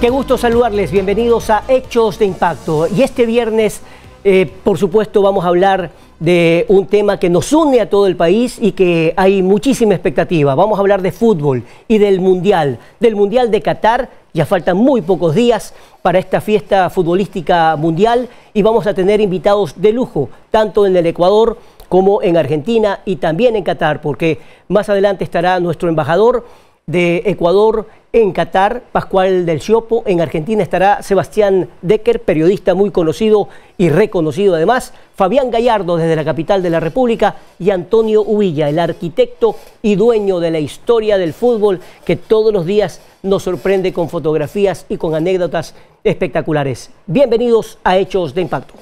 Qué gusto saludarles, bienvenidos a Hechos de Impacto. Y este viernes, por supuesto, vamos a hablar de un tema que nos une a todo el país y que hay muchísima expectativa. Vamos a hablar de fútbol y del Mundial de Qatar. Ya faltan muy pocos días para esta fiesta futbolística mundial y vamos a tener invitados de lujo, tanto en el Ecuador como en Argentina y también en Qatar, porque más adelante estará nuestro embajador de Ecuador en Qatar, Pascual del Ciopo. En Argentina estará Sebastián Decker, periodista muy conocido y reconocido además, Fabián Gallardo desde la capital de la República y Antonio Uvilla, el arquitecto y dueño de la historia del fútbol que todos los días nos sorprende con fotografías y con anécdotas espectaculares. Bienvenidos a Hechos de Impacto.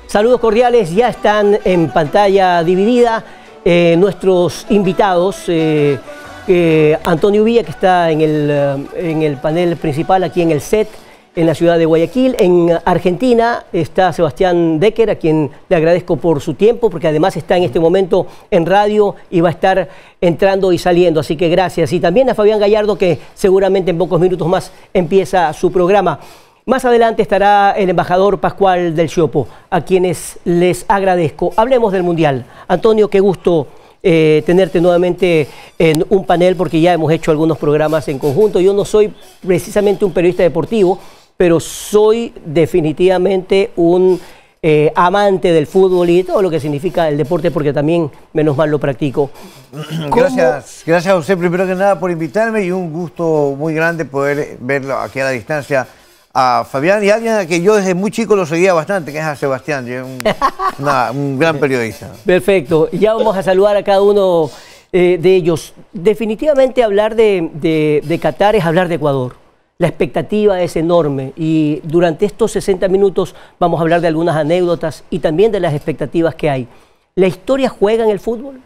Saludos cordiales, ya están en pantalla dividida nuestros invitados. Antonio Uvilla, que está en el panel principal, aquí en el set, en la ciudad de Guayaquil. En Argentina está Sebastián Decker, a quien le agradezco por su tiempo, porque además está en este momento en radio y va a estar entrando y saliendo, así que gracias. Y también a Fabián Gallardo, que seguramente en pocos minutos más empieza su programa. Más adelante estará el embajador Pascual del Ciopo, a quienes les agradezco. Hablemos del Mundial. Antonio, qué gusto tenerte nuevamente en un panel, porque ya hemos hecho algunos programas en conjunto. Yo no soy precisamente un periodista deportivo, pero soy definitivamente un amante del fútbol y todo lo que significa el deporte, porque también, menos mal, lo practico. Gracias a usted primero que nada por invitarme y un gusto muy grande poder verlo aquí a la distancia a Fabián y a alguien que yo desde muy chico lo seguía bastante, que es a Sebastián, un gran periodista. Perfecto, ya vamos a saludar a cada uno de ellos. Definitivamente hablar de Qatar es hablar de Ecuador. La expectativa es enorme y durante estos 60 minutos vamos a hablar de algunas anécdotas y también de las expectativas que hay. ¿La historia juega en el fútbol?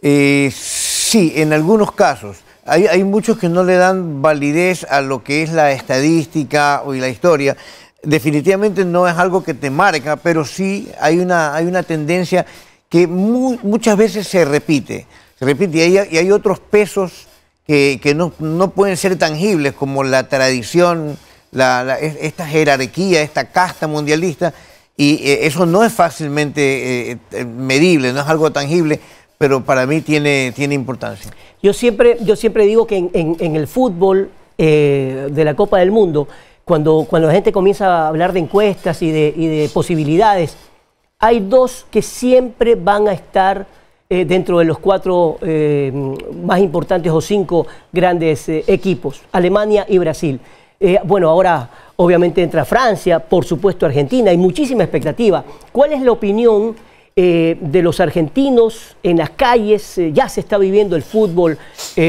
Sí, en algunos casos. Hay muchos que no le dan validez a lo que es la estadística y la historia. Definitivamente no es algo que te marca, pero sí hay una tendencia que muchas veces se repite. Y hay otros pesos que no pueden ser tangibles, como la tradición, esta jerarquía, esta casta mundialista, y eso no es fácilmente medible, no es algo tangible, pero para mí tiene importancia. Yo siempre digo que en el fútbol de la Copa del Mundo, cuando la gente comienza a hablar de encuestas y de posibilidades, hay dos que siempre van a estar dentro de los cuatro más importantes o cinco grandes equipos, Alemania y Brasil. Bueno, ahora obviamente entra Francia, por supuesto Argentina, hay muchísima expectativa. ¿Cuál es la opinión de los argentinos en las calles? Ya se está viviendo el fútbol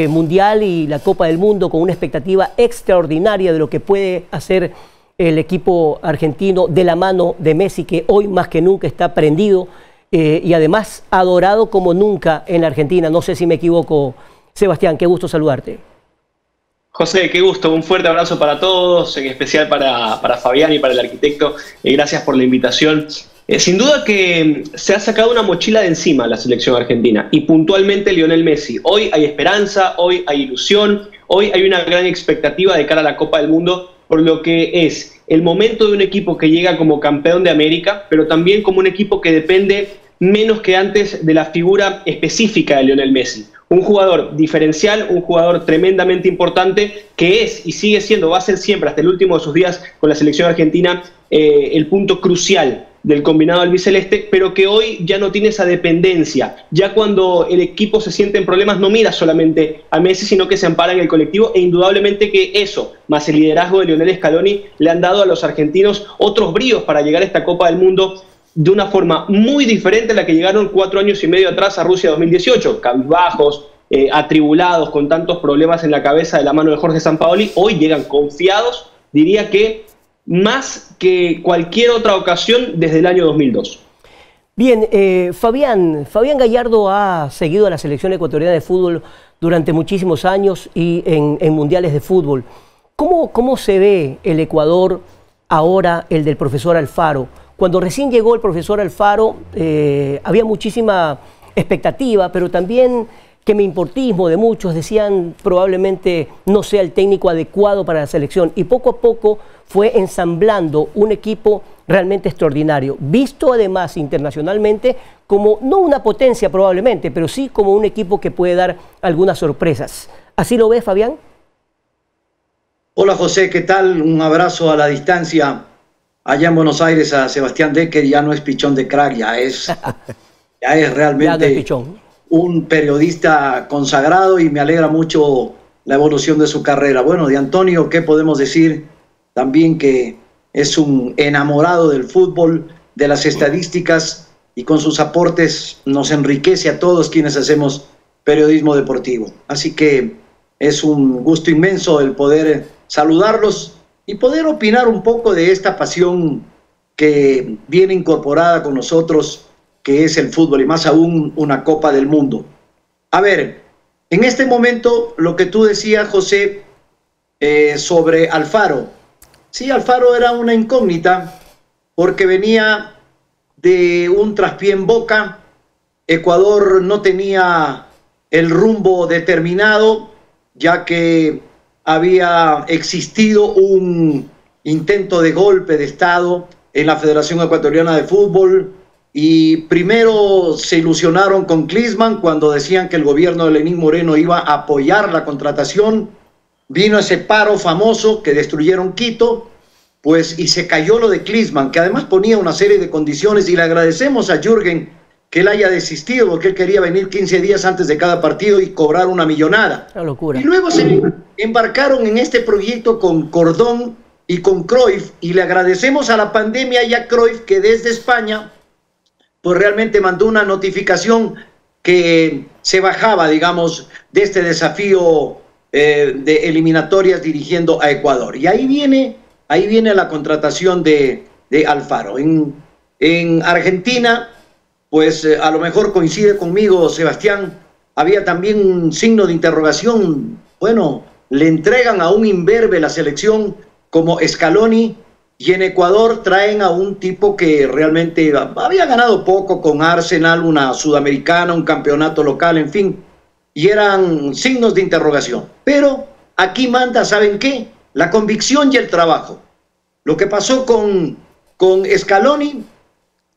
mundial y la Copa del Mundo con una expectativa extraordinaria de lo que puede hacer el equipo argentino de la mano de Messi, que hoy más que nunca está prendido y además adorado como nunca en la Argentina. No sé si me equivoco, Sebastián, qué gusto saludarte. José, qué gusto, un fuerte abrazo para todos, en especial para Fabián y para el arquitecto. Gracias por la invitación. Sin duda que se ha sacado una mochila de encima la selección argentina y puntualmente Lionel Messi. Hoy hay esperanza, hoy hay ilusión, hoy hay una gran expectativa de cara a la Copa del Mundo por lo que es el momento de un equipo que llega como campeón de América, pero también como un equipo que depende menos que antes de la figura específica de Lionel Messi. Un jugador diferencial, un jugador tremendamente importante que es y sigue siendo, va a ser siempre hasta el último de sus días con la selección argentina el punto crucial del combinado albiceleste, pero que hoy ya no tiene esa dependencia. Ya cuando el equipo se siente en problemas no mira solamente a Messi, sino que se ampara en el colectivo, e indudablemente que eso, más el liderazgo de Lionel Scaloni, le han dado a los argentinos otros bríos para llegar a esta Copa del Mundo de una forma muy diferente a la que llegaron 4 años y medio atrás a Rusia 2018, cabizbajos, atribulados, con tantos problemas en la cabeza de la mano de Jorge Sampaoli. Hoy llegan confiados, diría que más que cualquier otra ocasión desde el año 2002. Bien, Fabián Gallardo ha seguido a la selección ecuatoriana de fútbol durante muchísimos años y en mundiales de fútbol. ¿Cómo se ve el Ecuador ahora, el del profesor Alfaro? Cuando recién llegó el profesor Alfaro, había muchísima expectativa, pero también quemeimportismo de muchos, decían probablemente no sea el técnico adecuado para la selección, y poco a poco fue ensamblando un equipo realmente extraordinario, visto además internacionalmente como no una potencia probablemente, pero sí como un equipo que puede dar algunas sorpresas. ¿Así lo ves, Fabián? Hola José, ¿qué tal? Un abrazo a la distancia allá en Buenos Aires a Sebastián Decker. Ya no es pichón de crack, ya es realmente ya no es pichón. Un periodista consagrado, y me alegra mucho la evolución de su carrera. Bueno, de Antonio, ¿qué podemos decir? También que es un enamorado del fútbol, de las estadísticas, y con sus aportes nos enriquece a todos quienes hacemos periodismo deportivo. Así que es un gusto inmenso el poder saludarlos y poder opinar un poco de esta pasión que viene incorporada con nosotros, que es el fútbol, y más aún una Copa del Mundo. A ver, en este momento lo que tú decías, José, sobre Alfaro. Sí, Alfaro era una incógnita porque venía de un traspié en Boca. Ecuador no tenía el rumbo determinado, ya que había existido un intento de golpe de Estado en la Federación Ecuatoriana de Fútbol, y primero se ilusionaron con Klinsmann cuando decían que el gobierno de Lenín Moreno iba a apoyar la contratación. Vino ese paro famoso que destruyeron Quito, pues, y se cayó lo de Klinsmann, que además ponía una serie de condiciones, y le agradecemos a Jürgen que él haya desistido, porque él quería venir 15 días antes de cada partido y cobrar una millonada. Una locura. Y luego se embarcaron en este proyecto con Cordón y con Cruyff, y le agradecemos a la pandemia y a Cruyff que desde España pues realmente mandó una notificación que se bajaba, digamos, de este desafío de eliminatorias dirigiendo a Ecuador. Y ahí viene la contratación de Alfaro. En Argentina, pues a lo mejor coincide conmigo, Sebastián, había también un signo de interrogación. Bueno, le entregan a un imberbe la selección como Scaloni, y en Ecuador traen a un tipo que realmente había ganado poco con Arsenal, una sudamericana, un campeonato local, en fin, y eran signos de interrogación. Pero aquí manda, ¿saben qué? La convicción y el trabajo. Lo que pasó con Scaloni,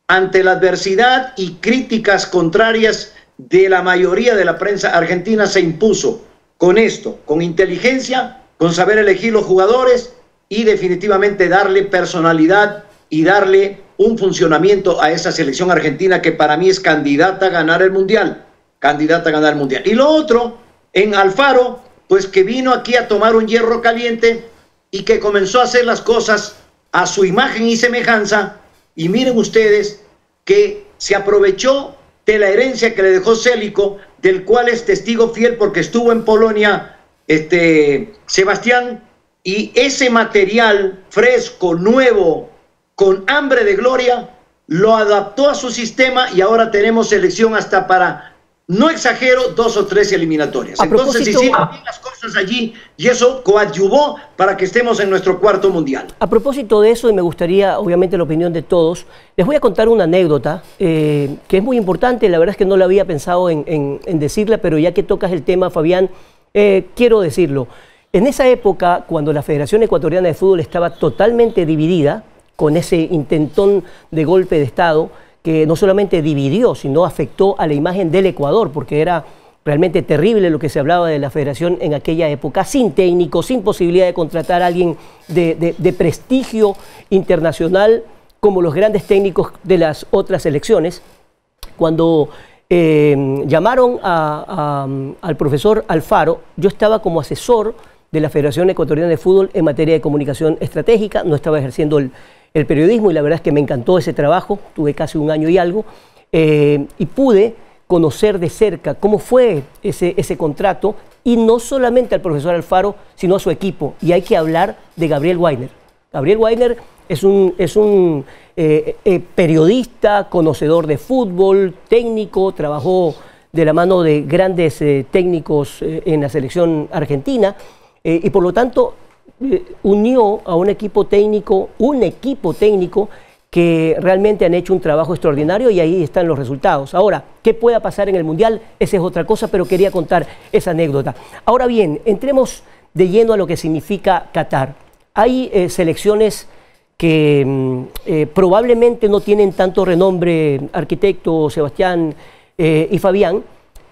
ante la adversidad y críticas contrarias de la mayoría de la prensa argentina, se impuso con esto, con inteligencia, con saber elegir los jugadores, y definitivamente darle personalidad y darle un funcionamiento a esa selección argentina, que para mí es candidata a ganar el Mundial. Candidata a ganar el Mundial. Y lo otro, en Alfaro, pues que vino aquí a tomar un hierro caliente y que comenzó a hacer las cosas a su imagen y semejanza. Y miren ustedes que se aprovechó de la herencia que le dejó Célico, del cual es testigo fiel porque estuvo en Polonia, Sebastián. Y ese material fresco, nuevo, con hambre de gloria, lo adaptó a su sistema, y ahora tenemos selección hasta para, no exagero, 2 o 3 eliminatorias. Entonces hicieron bien las cosas allí, y eso coadyuvó para que estemos en nuestro cuarto mundial. A propósito de eso, y me gustaría, obviamente, la opinión de todos, les voy a contar una anécdota que es muy importante. La verdad es que no la había pensado en decirla, pero ya que tocas el tema, Fabián, quiero decirlo. En esa época, cuando la Federación Ecuatoriana de Fútbol estaba totalmente dividida, con ese intentón de golpe de Estado, que no solamente dividió, sino afectó a la imagen del Ecuador, porque era realmente terrible lo que se hablaba de la Federación en aquella época, sin técnico, sin posibilidad de contratar a alguien de prestigio internacional, como los grandes técnicos de las otras selecciones. Cuando llamaron al profesor Alfaro, yo estaba como asesor de la Federación Ecuatoriana de Fútbol en materia de comunicación estratégica, no estaba ejerciendo el periodismo, y la verdad es que me encantó ese trabajo, tuve casi 1 año y algo, y pude conocer de cerca cómo fue ese contrato, y no solamente al profesor Alfaro, sino a su equipo. Y hay que hablar de Gabriel Wainer. Gabriel Wainer es un periodista, conocedor de fútbol, técnico, trabajó de la mano de grandes técnicos en la selección argentina, y por lo tanto unió a un equipo técnico que realmente han hecho un trabajo extraordinario y ahí están los resultados. Ahora, ¿qué pueda pasar en el Mundial? Esa es otra cosa, pero quería contar esa anécdota. Ahora bien, entremos de lleno a lo que significa Qatar. Hay selecciones que probablemente no tienen tanto renombre, arquitecto, Sebastián y Fabián,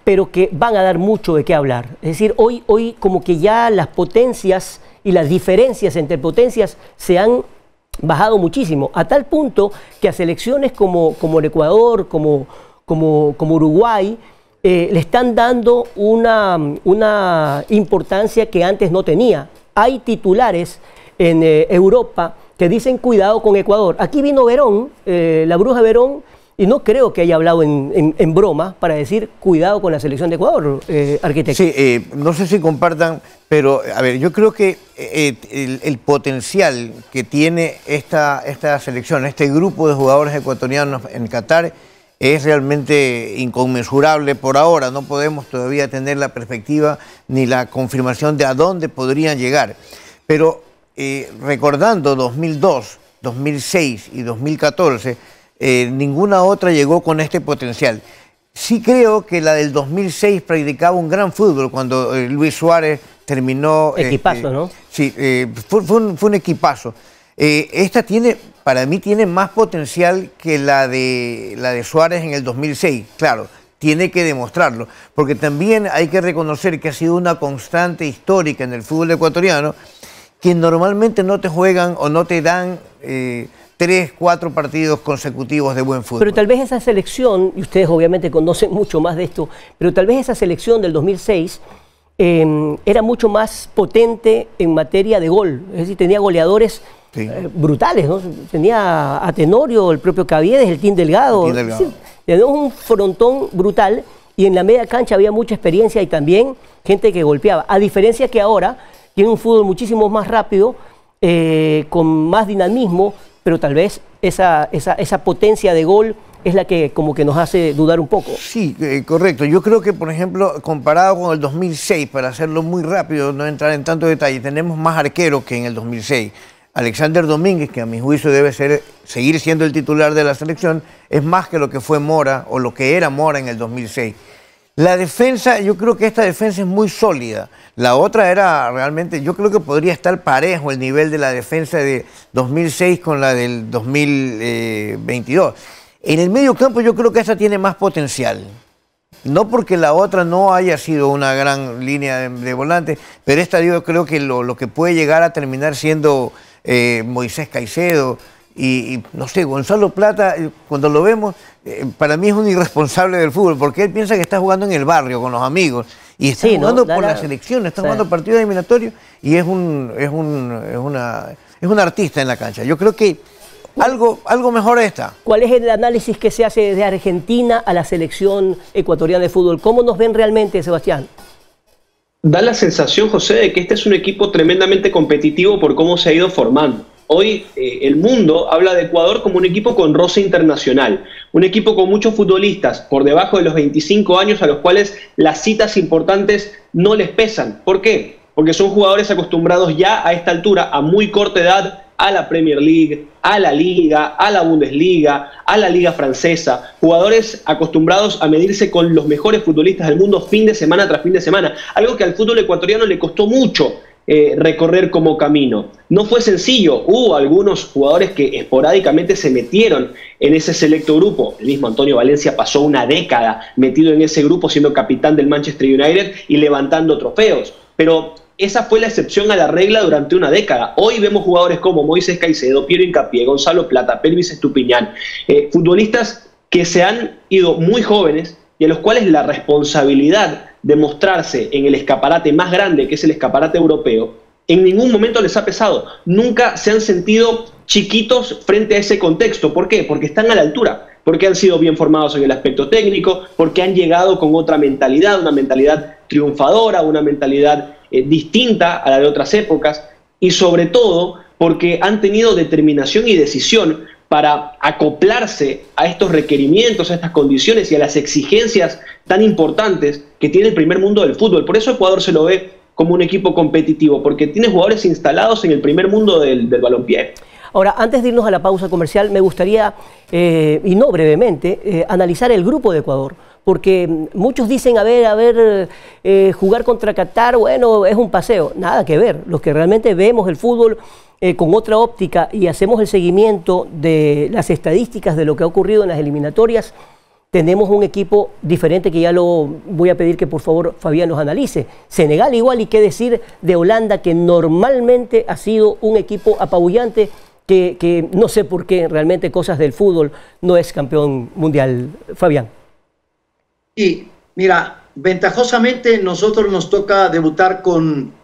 pero que van a dar mucho de qué hablar. Es decir, hoy como que ya las potencias y las diferencias entre potencias se han bajado muchísimo, a tal punto que a selecciones como el Ecuador, como Uruguay, le están dando una importancia que antes no tenía. Hay titulares en Europa que dicen cuidado con Ecuador. Aquí vino Verón, la bruja Verón, y no creo que haya hablado en broma para decir cuidado con la selección de Ecuador, arquitecto. Sí, no sé si compartan, pero a ver, yo creo que el potencial que tiene esta selección, este grupo de jugadores ecuatorianos en Qatar, es realmente inconmensurable por ahora. No podemos todavía tener la perspectiva ni la confirmación de a dónde podrían llegar. Pero recordando 2002, 2006 y 2014, ninguna otra llegó con este potencial. Sí creo que la del 2006 practicaba un gran fútbol cuando Luis Suárez terminó... Equipazo, ¿no? Sí, fue un equipazo. Esta para mí tiene más potencial que la de Suárez en el 2006. Claro, tiene que demostrarlo, porque también hay que reconocer que ha sido una constante histórica en el fútbol ecuatoriano, que normalmente no te juegan o no te dan 3, 4 partidos consecutivos de buen fútbol. Pero tal vez esa selección, y ustedes obviamente conocen mucho más de esto, pero tal vez esa selección del 2006 era mucho más potente en materia de gol. Es decir, tenía goleadores brutales, ¿no? Tenía a Tenorio, el propio Caviedes, el Team Delgado. Es decir, tenía un frontón brutal y en la media cancha había mucha experiencia y también gente que golpeaba. A diferencia que ahora tiene un fútbol muchísimo más rápido, con más dinamismo, pero tal vez esa potencia de gol es la que como que nos hace dudar un poco. Sí, correcto. Yo creo que, por ejemplo, comparado con el 2006, para hacerlo muy rápido, no entrar en tanto detalle, tenemos más arqueros que en el 2006. Alexander Domínguez, que a mi juicio debe seguir siendo el titular de la selección, es más que lo que fue Mora o lo que era Mora en el 2006. La defensa, yo creo que esta defensa es muy sólida. La otra era realmente, yo creo que podría estar parejo el nivel de la defensa de 2006 con la del 2022. En el medio campo yo creo que esta tiene más potencial. No porque la otra no haya sido una gran línea de volante, pero esta yo creo que lo que puede llegar a terminar siendo Moisés Caicedo y no sé, Gonzalo Plata, cuando lo vemos, para mí es un irresponsable del fútbol, porque él piensa que está jugando en el barrio con los amigos y está jugando por la selección, está jugando partidos eliminatorios y es un artista en la cancha. Yo creo que algo mejor está. ¿Cuál es el análisis que se hace desde Argentina a la selección ecuatoriana de fútbol? ¿Cómo nos ven realmente, Sebastián? Da la sensación, José, de que este es un equipo tremendamente competitivo por cómo se ha ido formando. Hoy el mundo habla de Ecuador como un equipo con roce internacional, un equipo con muchos futbolistas por debajo de los 25 años a los cuales las citas importantes no les pesan. ¿Por qué? Porque son jugadores acostumbrados ya a esta altura, a muy corta edad, a la Premier League, a la Liga, a la Bundesliga, a la Liga Francesa, jugadores acostumbrados a medirse con los mejores futbolistas del mundo fin de semana tras fin de semana, algo que al fútbol ecuatoriano le costó mucho recorrer como camino. No fue sencillo, hubo algunos jugadores que esporádicamente se metieron en ese selecto grupo. El mismo Antonio Valencia pasó una década metido en ese grupo siendo capitán del Manchester United y levantando trofeos, pero esa fue la excepción a la regla durante una década. Hoy vemos jugadores como Moisés Caicedo, Piero Hincapié, Gonzalo Plata, Pervis Estupiñán, futbolistas que se han ido muy jóvenes y a los cuales la responsabilidad de mostrarse en el escaparate más grande, que es el escaparate europeo, en ningún momento les ha pesado. Nunca se han sentido chiquitos frente a ese contexto. ¿Por qué? Porque están a la altura, porque han sido bien formados en el aspecto técnico, porque han llegado con otra mentalidad, una mentalidad triunfadora, una mentalidad distinta a la de otras épocas, y sobre todo porque han tenido determinación y decisión para acoplarse a estos requerimientos, a estas condiciones y a las exigencias tan importantes que tiene el primer mundo del fútbol. Por eso Ecuador se lo ve como un equipo competitivo, porque tiene jugadores instalados en el primer mundo del balompié. Ahora, antes de irnos a la pausa comercial, me gustaría, y no brevemente, analizar el grupo de Ecuador, porque muchos dicen, a ver, jugar contra Qatar, bueno, es un paseo. Nada que ver. Los que realmente vemos el fútbol con otra óptica y hacemos el seguimiento de las estadísticas de lo que ha ocurrido en las eliminatorias, tenemos un equipo diferente que ya lo voy a pedir que por favor Fabián nos analice. Senegal igual, y qué decir de Holanda, que normalmente ha sido un equipo apabullante, que no sé por qué, realmente cosas del fútbol, no es campeón mundial. Fabián. Y mira, ventajosamente nosotros nos toca debutar con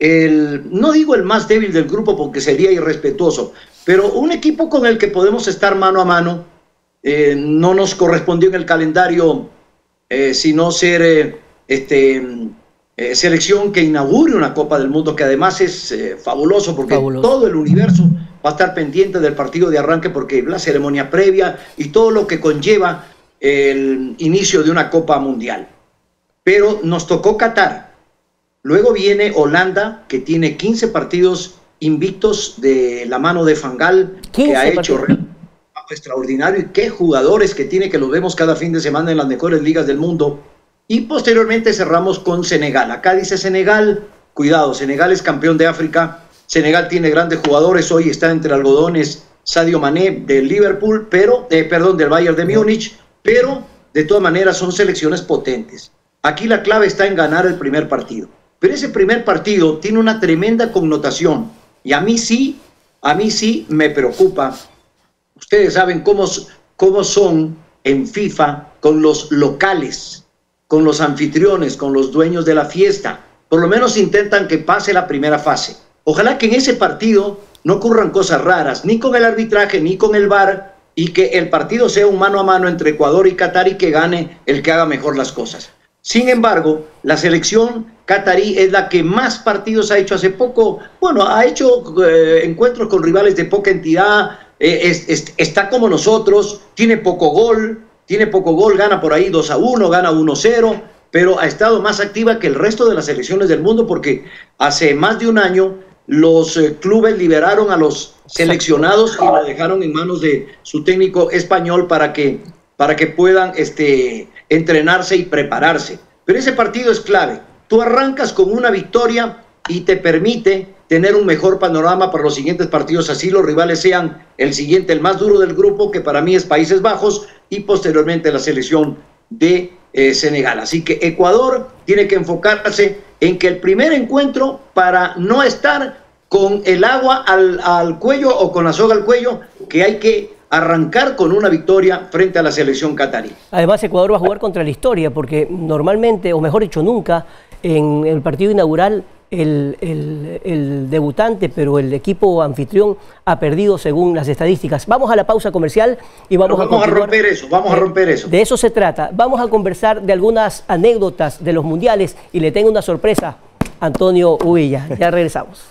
no digo el más débil del grupo porque sería irrespetuoso, pero un equipo con el que podemos estar mano a mano. No nos correspondió en el calendario sino ser selección que inaugure una Copa del Mundo, que además es fabuloso porque todo el universo va a estar pendiente del partido de arranque, porque la ceremonia previa y todo lo que conlleva el inicio de una Copa Mundial. Pero nos tocó Qatar, luego viene Holanda, que tiene 15 partidos invictos de la mano de Van Gaal, que ha hecho extraordinario, y qué jugadores que tiene, que los vemos cada fin de semana en las mejores ligas del mundo. Y posteriormente cerramos con Senegal. Acá dice Senegal, cuidado, Senegal es campeón de África, Senegal tiene grandes jugadores, hoy está entre algodones Sadio Mané del Liverpool, pero del Bayern de Múnich, pero de todas maneras son selecciones potentes. Aquí la clave está en ganar el primer partido, pero ese primer partido tiene una tremenda connotación, y a mí sí me preocupa. Ustedes saben cómo son en FIFA con los locales, con los anfitriones, con los dueños de la fiesta. Por lo menos intentan que pase la primera fase. Ojalá que en ese partido no ocurran cosas raras, ni con el arbitraje, ni con el VAR, y que el partido sea un mano a mano entre Ecuador y Qatar y que gane el que haga mejor las cosas. Sin embargo, la selección qatarí es la que más partidos ha hecho hace poco. Bueno, ha hecho encuentros con rivales de poca entidad. Está como nosotros, tiene poco gol, gana por ahí 2-1, gana 1-0, pero ha estado más activa que el resto de las selecciones del mundo, porque hace más de un año los clubes liberaron a los seleccionados y lo dejaron en manos de su técnico español para que puedan entrenarse y prepararse. Pero ese partido es clave. Tú arrancas con una victoria y te permite tener un mejor panorama para los siguientes partidos, así los rivales sean el siguiente, el más duro del grupo, que para mí es Países Bajos, y posteriormente la selección de Senegal. Así que Ecuador tiene que enfocarse en que el primer encuentro, para no estar con el agua al cuello o con la soga al cuello, que hay que arrancar con una victoria frente a la selección qatarí. Además, Ecuador va a jugar contra la historia, porque normalmente, o mejor dicho, nunca, en el partido inaugural, el debutante, pero el equipo anfitrión ha perdido según las estadísticas. Vamos a la pausa comercial y vamos a romper eso. De eso se trata. Vamos a conversar de algunas anécdotas de los mundiales y le tengo una sorpresa, Antonio Uvilla. Ya regresamos.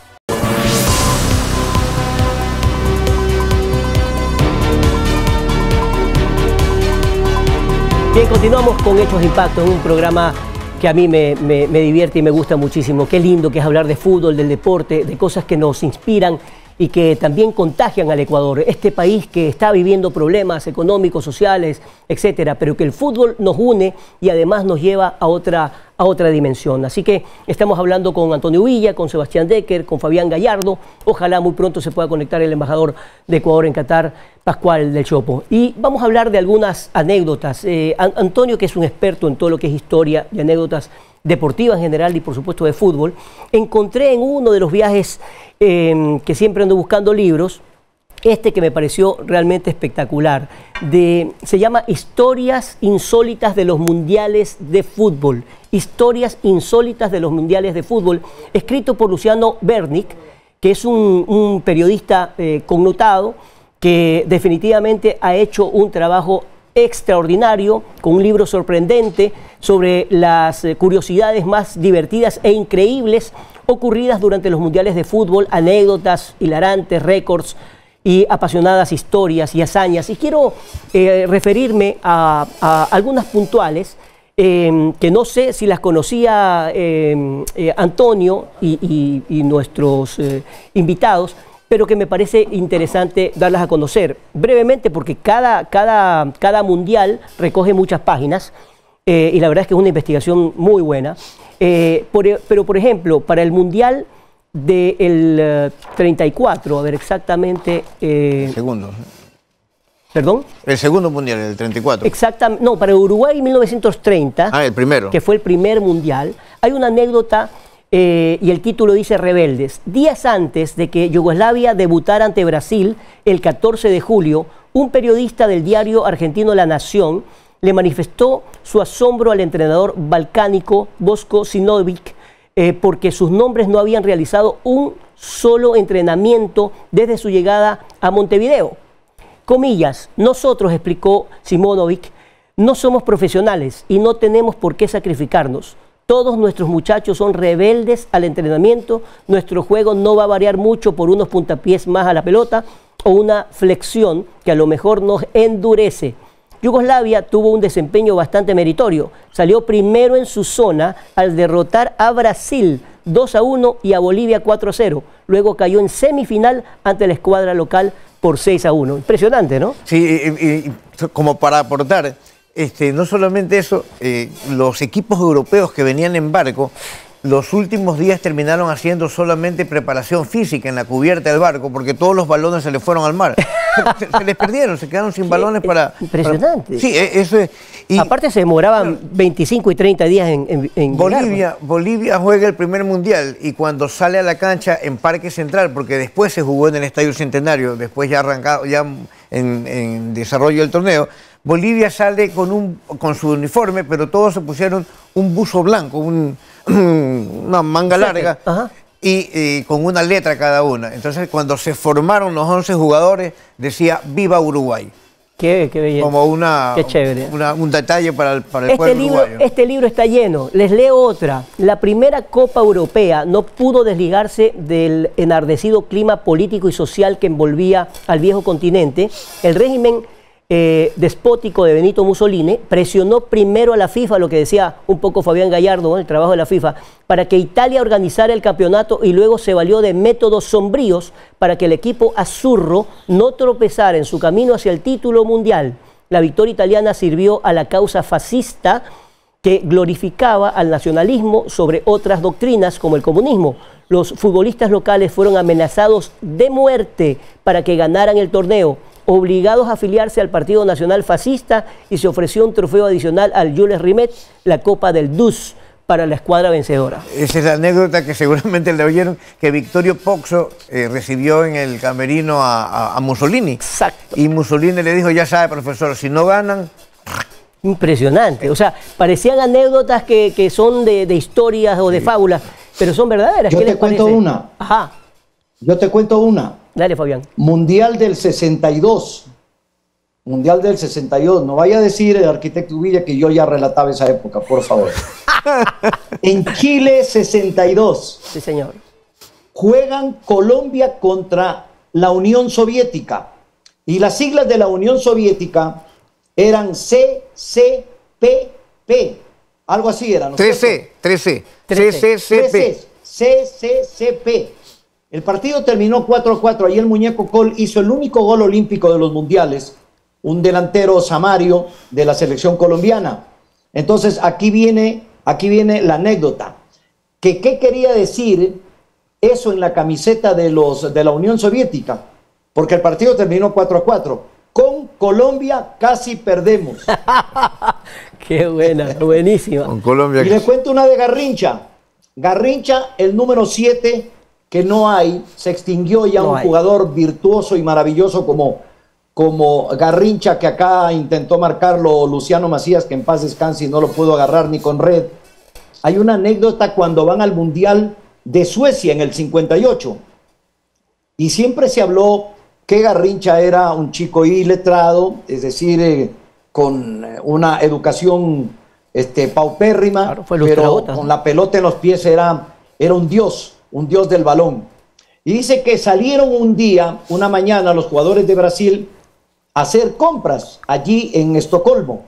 Bien, continuamos con Hechos de Impacto, en un programa que a mí me divierte y me gusta muchísimo. Qué lindo que es hablar de fútbol, del deporte, de cosas que nos inspiran y que también contagian al Ecuador, este país que está viviendo problemas económicos, sociales, etcétera, pero que el fútbol nos une y además nos lleva a otra dimensión. Así que estamos hablando con Antonio Uvilla, con Sebastián Decker, con Fabián Gallardo. Ojalá muy pronto se pueda conectar el embajador de Ecuador en Qatar, Pascual del Chopo. Y vamos a hablar de algunas anécdotas. Antonio, que es un experto en todo lo que es historia y anécdotas deportivas en general y por supuesto de fútbol, encontré en uno de los viajes que siempre ando buscando libros, que me pareció realmente espectacular, se llama Historias Insólitas de los Mundiales de Fútbol. Historias Insólitas de los Mundiales de Fútbol, escrito por Luciano Bernick, que es un periodista connotado, que definitivamente ha hecho un trabajo extraordinario, con un libro sorprendente sobre las curiosidades más divertidas e increíbles ocurridas durante los mundiales de fútbol, anécdotas hilarantes, récords y apasionadas historias y hazañas. Y quiero referirme a algunas puntuales que no sé si las conocía Antonio y nuestros invitados, pero que me parece interesante darlas a conocer brevemente, porque cada mundial recoge muchas páginas y la verdad es que es una investigación muy buena. Pero, por ejemplo, para el mundial del 34, a ver exactamente... Segundo. ¿Perdón? El segundo mundial, el 34. Exactamente, no, para Uruguay 1930, el primero. que fue el primer mundial, hay una anécdota y el título dice Rebeldes. Días antes de que Yugoslavia debutara ante Brasil, el 14 de julio, un periodista del diario argentino La Nación le manifestó su asombro al entrenador balcánico Boško Sinović porque sus nombres no habían realizado un solo entrenamiento desde su llegada a Montevideo. Comillas, nosotros, explicó Simonovic, no somos profesionales y no tenemos por qué sacrificarnos. Todos nuestros muchachos son rebeldes al entrenamiento, nuestro juego no va a variar mucho por unos puntapiés más a la pelota o una flexión que a lo mejor nos endurece. Yugoslavia tuvo un desempeño bastante meritorio. Salió primero en su zona al derrotar a Brasil 2-1 y a Bolivia 4-0. Luego cayó en semifinal ante la escuadra local por 6-1. Impresionante, ¿no? Sí, y como para aportar, no solamente eso, los equipos europeos que venían en barco, los últimos días terminaron haciendo solamente preparación física en la cubierta del barco, porque todos los balones se les fueron al mar. Se les perdieron, se quedaron sin balones para... Impresionante. Sí, eso es... Y aparte se demoraban 25 y 30 días en Bolivia juega el primer mundial y cuando sale a la cancha en Parque Central, porque después se jugó en el Estadio Centenario, después ya arrancado, ya en desarrollo del torneo, Bolivia sale con su uniforme, pero todos se pusieron un buzo blanco, una manga larga. Ajá. Y con una letra cada una. Entonces, cuando se formaron los 11 jugadores, decía ¡Viva Uruguay! Qué belleza. Como qué chévere. Un detalle para el pueblo uruguayo. Este libro está lleno. Les leo otra. La primera Copa Europea no pudo desligarse del enardecido clima político y social que envolvía al viejo continente. El régimen despótico de Benito Mussolini presionó primero a la FIFA, lo que decía un poco Fabián Gallardo, ¿no? El trabajo de la FIFA, para que Italia organizara el campeonato y luego se valió de métodos sombríos para que el equipo azurro no tropezara en su camino hacia el título mundial. La victoria italiana sirvió a la causa fascista que glorificaba al nacionalismo sobre otras doctrinas como el comunismo. Los futbolistas locales fueron amenazados de muerte para que ganaran el torneo, obligados a afiliarse al Partido Nacional Fascista, y se ofreció un trofeo adicional al Jules Rimet, la Copa del Dus, para la escuadra vencedora. Esa es la anécdota que seguramente le oyeron, que Vittorio Pozzo recibió en el camerino a Mussolini. Exacto. Y Mussolini le dijo, ya sabe, profesor, si no ganan... Impresionante. O sea, parecían anécdotas que son de historias o de fábulas, pero son verdaderas. Yo te cuento una. Ajá. Yo te cuento una. Dale, Fabián. Mundial del 62. Mundial del 62. No vaya a decir el arquitecto Uvilla que yo ya relataba esa época, por favor. En Chile 62. Sí, señor. Juegan Colombia contra la Unión Soviética. Y las siglas de la Unión Soviética eran CCPP. Algo así era, ¿no? 13. CCCP. CCCP. El partido terminó 4-4. Ahí el muñeco Col hizo el único gol olímpico de los mundiales, un delantero Samario de la selección colombiana. Entonces aquí viene la anécdota. ¿Qué quería decir eso en la camiseta de la Unión Soviética? Porque el partido terminó 4-4. Con Colombia casi perdemos. Qué buena, buenísima. Con Colombia. Y le cuento una de Garrincha. Garrincha, el número 7, que no hay, se extinguió ya un jugador virtuoso y maravilloso como Garrincha, que acá intentó marcarlo Luciano Macías, que en paz descanse y no lo pudo agarrar ni con red. Hay una anécdota cuando van al Mundial de Suecia en el 58. Y siempre se habló que Garrincha era un chico iletrado, es decir, con una educación paupérrima, claro, pero con la pelota en los pies era un dios del balón. Y dice que salieron una mañana, los jugadores de Brasil a hacer compras allí en Estocolmo.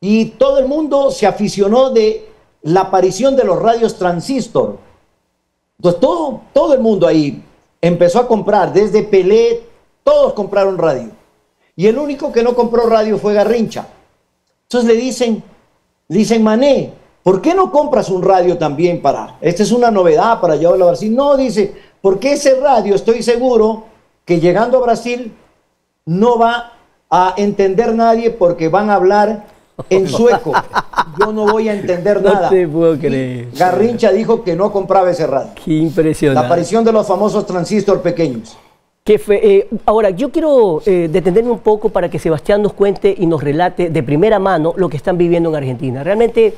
Y todo el mundo se aficionó de la aparición de los radios transistor. Entonces todo el mundo ahí empezó a comprar, desde Pelé, todos compraron radio. Y el único que no compró radio fue Garrincha. Entonces le dicen, Mané, ¿por qué no compras un radio también para? Esta es una novedad para llevarlo a Brasil. No, dice, porque ese radio estoy seguro que llegando a Brasil no va a entender nadie porque van a hablar en sueco. Yo no voy a entender nada. No te puedo creer. Y Garrincha dijo que no compraba ese radio. Qué impresionante. La aparición de los famosos transistor pequeños. Ahora, yo quiero detenerme un poco para que Sebastián nos cuente y nos relate de primera mano lo que están viviendo en Argentina. Realmente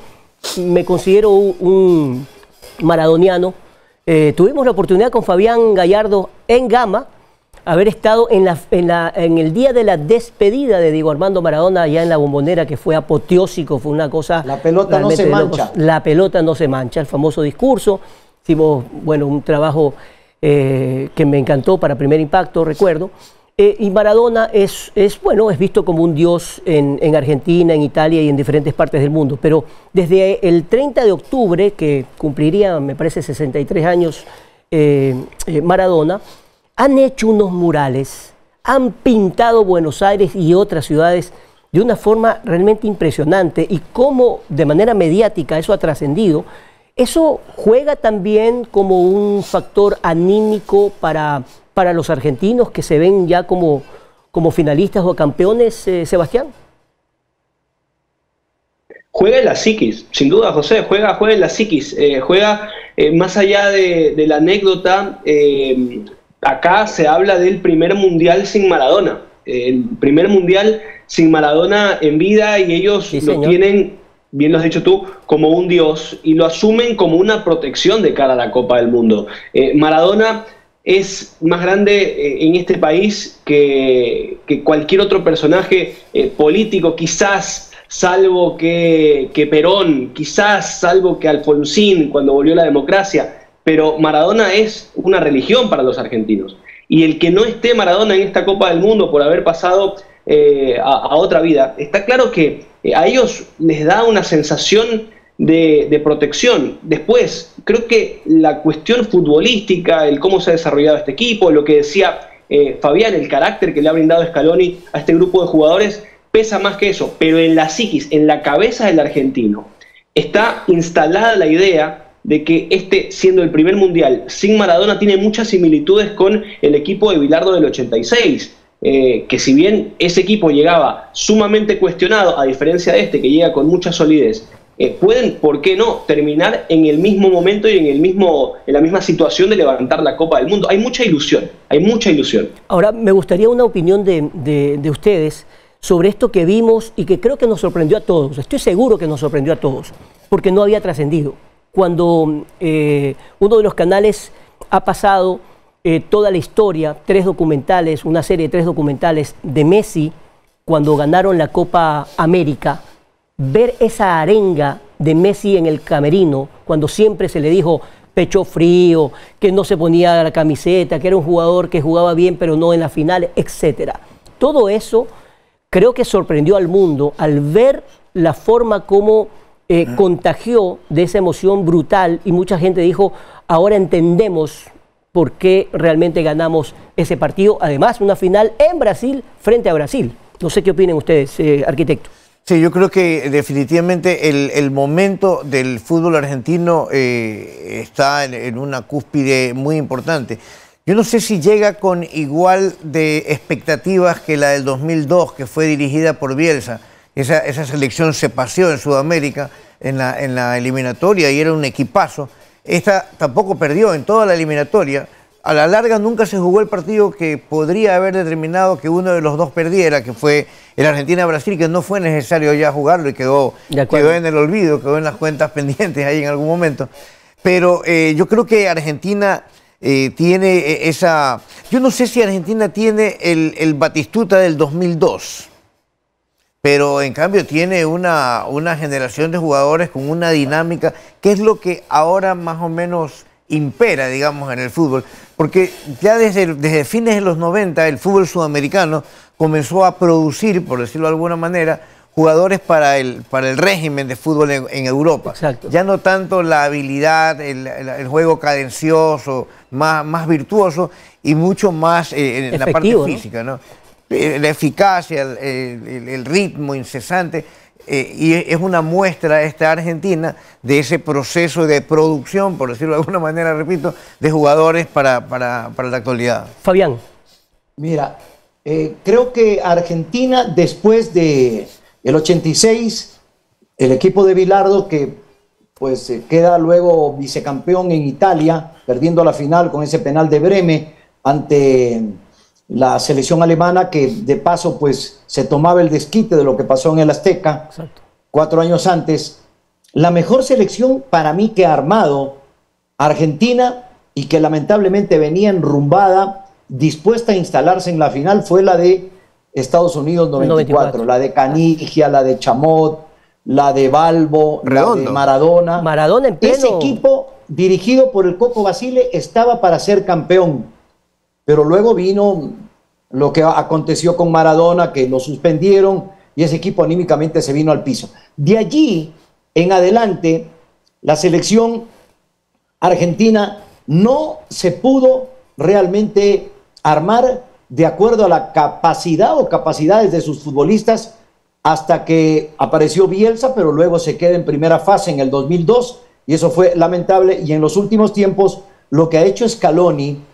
me considero un maradoniano. Tuvimos la oportunidad con Fabián Gallardo en Gama, haber estado en el día de la despedida de Diego Armando Maradona allá en la Bombonera, que fue apoteósico, fue una cosa... La pelota no se mancha. La pelota no se mancha, el famoso discurso. Hicimos, bueno, un trabajo que me encantó para Primer Impacto, recuerdo. Y Maradona es visto como un dios en Argentina, en Italia y en diferentes partes del mundo. Pero desde el 30 de octubre, que cumpliría, me parece, 63 años Maradona, han hecho unos murales, han pintado Buenos Aires y otras ciudades de una forma realmente impresionante. Y cómo de manera mediática eso ha trascendido. ¿Eso juega también como un factor anímico para los argentinos que se ven ya como finalistas o campeones, Sebastián? Juega en la psiquis, sin duda, José, juega en la psiquis, juega más allá de la anécdota. Acá se habla del primer mundial sin Maradona, el primer mundial sin Maradona en vida, y ellos sí, lo tienen, bien lo has dicho tú, como un dios, y lo asumen como una protección de cara a la Copa del Mundo. Maradona es más grande en este país que cualquier otro personaje político, quizás, salvo que Perón, quizás, salvo que Alfonsín cuando volvió la democracia, pero Maradona es una religión para los argentinos. Y el que no esté Maradona en esta Copa del Mundo por haber pasado a otra vida, está claro que a ellos les da una sensación de protección. Después, creo que la cuestión futbolística, el cómo se ha desarrollado este equipo, lo que decía Fabián, el carácter que le ha brindado Scaloni a este grupo de jugadores, pesa más que eso. Pero en la psiquis, en la cabeza del argentino, está instalada la idea de que siendo el primer mundial sin Maradona, tiene muchas similitudes con el equipo de Bilardo del 86, que si bien ese equipo llegaba sumamente cuestionado, a diferencia de que llega con mucha solidez, pueden, ¿por qué no?, terminar en el mismo momento y en la misma situación de levantar la Copa del Mundo. Hay mucha ilusión, hay mucha ilusión. Ahora, me gustaría una opinión de ustedes sobre esto que vimos y que creo que nos sorprendió a todos. Estoy seguro que nos sorprendió a todos, porque no había trascendido. Cuando uno de los canales ha pasado toda la historia, una serie de 3 documentales de Messi, cuando ganaron la Copa América, ver esa arenga de Messi en el camerino, cuando siempre se le dijo pecho frío, que no se ponía la camiseta, que era un jugador que jugaba bien pero no en la final, etc. Todo eso creo que sorprendió al mundo al ver la forma como contagió de esa emoción brutal, y mucha gente dijo, ahora entendemos por qué realmente ganamos ese partido. Además, una final en Brasil frente a Brasil. No sé qué opinen ustedes, arquitecto. Sí, yo creo que definitivamente el momento del fútbol argentino está en una cúspide muy importante. Yo no sé si llega con igual de expectativas que la del 2002, que fue dirigida por Bielsa. Esa selección se paseó en Sudamérica en la eliminatoria y era un equipazo. Esta tampoco perdió en toda la eliminatoria. A la larga nunca se jugó el partido que podría haber determinado que uno de los dos perdiera, que fue el Argentina-Brasil, que no fue necesario ya jugarlo y quedó en el olvido, quedó en las cuentas pendientes ahí en algún momento. Pero yo creo que Argentina tiene esa... Yo no sé si Argentina tiene el Batistuta del 2002, pero en cambio tiene una generación de jugadores con una dinámica, que es lo que ahora más o menos impera, digamos, en el fútbol, porque ya desde fines de los 90 el fútbol sudamericano comenzó a producir, por decirlo de alguna manera, jugadores para el régimen de fútbol en Europa. Exacto. Ya no tanto la habilidad, el juego cadencioso, más virtuoso y mucho más en la parte física, ¿no? La eficacia, el ritmo incesante. Y es una muestra esta Argentina de ese proceso de producción, por decirlo de alguna manera, repito, de jugadores para la actualidad. Fabián. Mira, creo que Argentina, después del 86, el equipo de Bilardo, que pues queda luego vicecampeón en Italia, perdiendo la final con ese penal de Breme ante la selección alemana, que de paso pues se tomaba el desquite de lo que pasó en el Azteca. Exacto. 4 años antes. La mejor selección para mí que ha armado Argentina y que lamentablemente venía enrumbada, dispuesta a instalarse en la final, fue la de Estados Unidos 94. La de Canigia, la de Chamot, la de Balbo, la de Maradona. Maradona en pleno. Ese equipo, dirigido por el Coco Basile, estaba para ser campeón. Pero luego vino lo que aconteció con Maradona, que lo suspendieron y ese equipo anímicamente se vino al piso. De allí en adelante, la selección argentina no se pudo realmente armar de acuerdo a la capacidad o capacidades de sus futbolistas hasta que apareció Bielsa, pero luego se queda en primera fase en el 2002 y eso fue lamentable. Y en los últimos tiempos lo que ha hecho Scaloni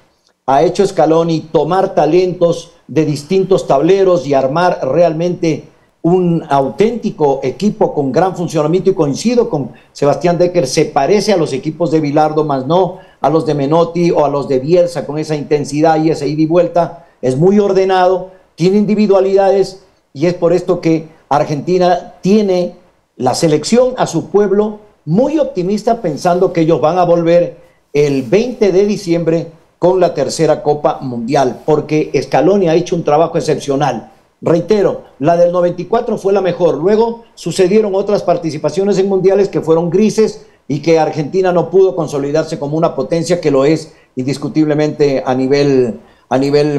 tomar talentos de distintos tableros y armar realmente un auténtico equipo con gran funcionamiento, y coincido con Sebastián Decker, se parece a los equipos de Bilardo, más no a los de Menotti o a los de Bielsa, con esa intensidad y esa ida y vuelta. Es muy ordenado, tiene individualidades, y es por esto que Argentina tiene la selección a su pueblo muy optimista, pensando que ellos van a volver el 20 de diciembre con la tercera Copa Mundial, porque Scaloni ha hecho un trabajo excepcional. Reitero, la del 94 fue la mejor. Luego sucedieron otras participaciones en mundiales que fueron grises y que Argentina no pudo consolidarse como una potencia, que lo es indiscutiblemente a nivel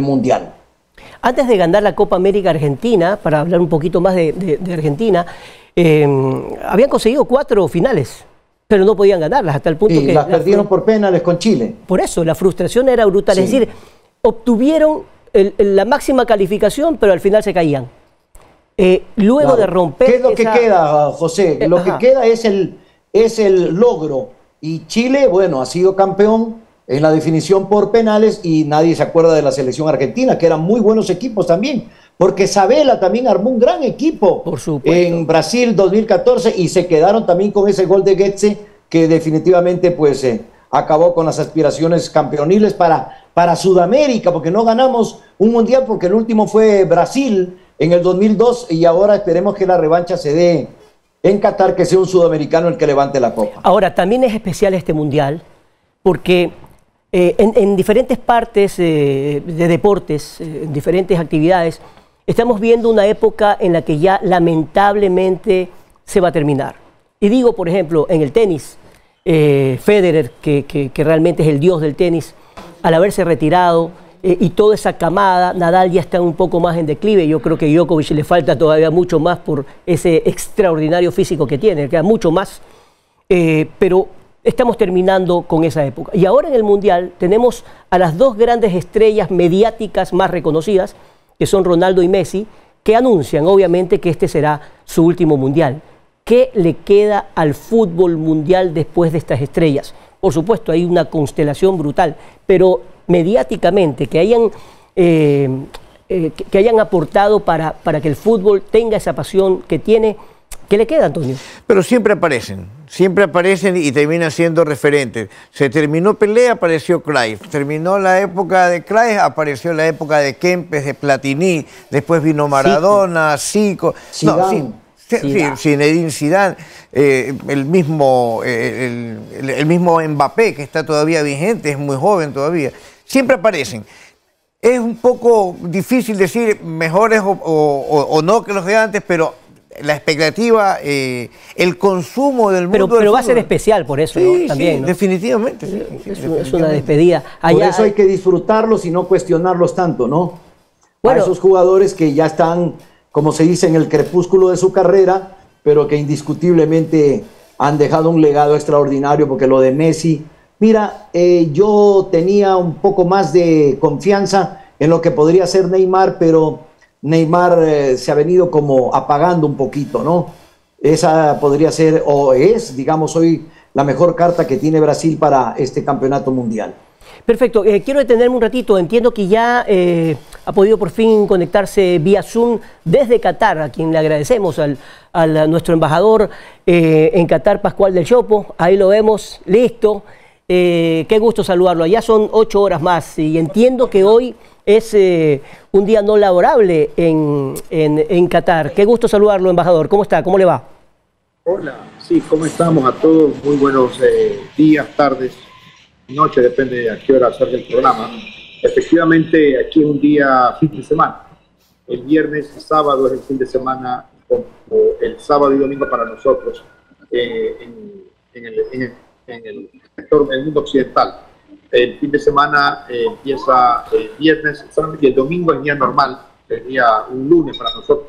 mundial. Antes de ganar la Copa América Argentina, para hablar un poquito más de Argentina, habían conseguido 4 finales, pero no podían ganarlas, hasta el punto que las perdieron por penales con Chile. Por eso, la frustración era brutal. Sí. Es decir, obtuvieron la máxima calificación, pero al final se caían. Luego de romper... ¿Qué es lo que queda, José? Lo que queda es el logro. Y Chile, bueno, ha sido campeón en la definición por penales y nadie se acuerda de la selección argentina, que eran muy buenos equipos también. Porque Sabela también armó un gran equipo en Brasil 2014 y se quedaron también con ese gol de Goetze que definitivamente pues acabó con las aspiraciones campeoniles para Sudamérica, porque no ganamos un mundial, porque el último fue Brasil en el 2002 y ahora esperemos que la revancha se dé en Qatar, que sea un sudamericano el que levante la copa. Ahora, también es especial este mundial porque en diferentes partes de deportes, en diferentes actividades, estamos viendo una época en la que ya lamentablemente se va a terminar. Y digo, por ejemplo, en el tenis, Federer, que realmente es el dios del tenis, al haberse retirado, y toda esa camada, Nadal ya está un poco más en declive. Yo creo que a Djokovic le falta todavía mucho más por ese extraordinario físico que tiene, queda mucho más, pero estamos terminando con esa época. Y ahora en el Mundial tenemos a las 2 grandes estrellas mediáticas más reconocidas, que son Ronaldo y Messi, que anuncian obviamente que este será su último Mundial. ¿Qué le queda al fútbol mundial después de estas estrellas? Por supuesto, hay una constelación brutal, pero mediáticamente, que hayan aportado para que el fútbol tenga esa pasión que tiene, ¿qué le queda, Antonio? Pero siempre aparecen y terminan siendo referentes. Se terminó Pelé, apareció Cruyff. Terminó la época de Cruyff, apareció la época de Kempes, de Platini. Después vino Maradona, Zico. Zinedine Zidane, el mismo Mbappé, que está todavía vigente, es muy joven todavía. Siempre aparecen. Es un poco difícil decir mejores o no que los de antes, pero la expectativa, el consumo del mundo. Pero va a ser especial por eso, ¿no? También, ¿no? Definitivamente. Es una despedida. Por eso hay que disfrutarlos y no cuestionarlos tanto, ¿no? Bueno, a esos jugadores que ya están como se dice, en el crepúsculo de su carrera, pero que indiscutiblemente han dejado un legado extraordinario, porque lo de Messi, mira, yo tenía un poco más de confianza en lo que podría ser Neymar, pero Neymar se ha venido como apagando un poquito, ¿no? Esa podría ser, o es, digamos, hoy la mejor carta que tiene Brasil para este campeonato mundial. Perfecto, quiero detenerme un ratito. Entiendo que ya ha podido por fin conectarse vía Zoom desde Qatar, a quien le agradecemos, a nuestro embajador en Qatar, Pascual del Chopo. Ahí lo vemos, listo. Qué gusto saludarlo. Allá son 8 horas más y entiendo que hoy es un día no laborable en Qatar. Qué gusto saludarlo, embajador. ¿Cómo está? ¿Cómo le va? Hola, sí, ¿cómo estamos a todos? Muy buenos días, tardes, noche, depende de a qué hora salga el programa. Efectivamente, aquí es un día fin de semana. El viernes y sábado es el fin de semana, como el sábado y domingo para nosotros en el sector del mundo occidental. El fin de semana empieza el viernes, el sábado, y el domingo es día normal, es día un lunes para nosotros,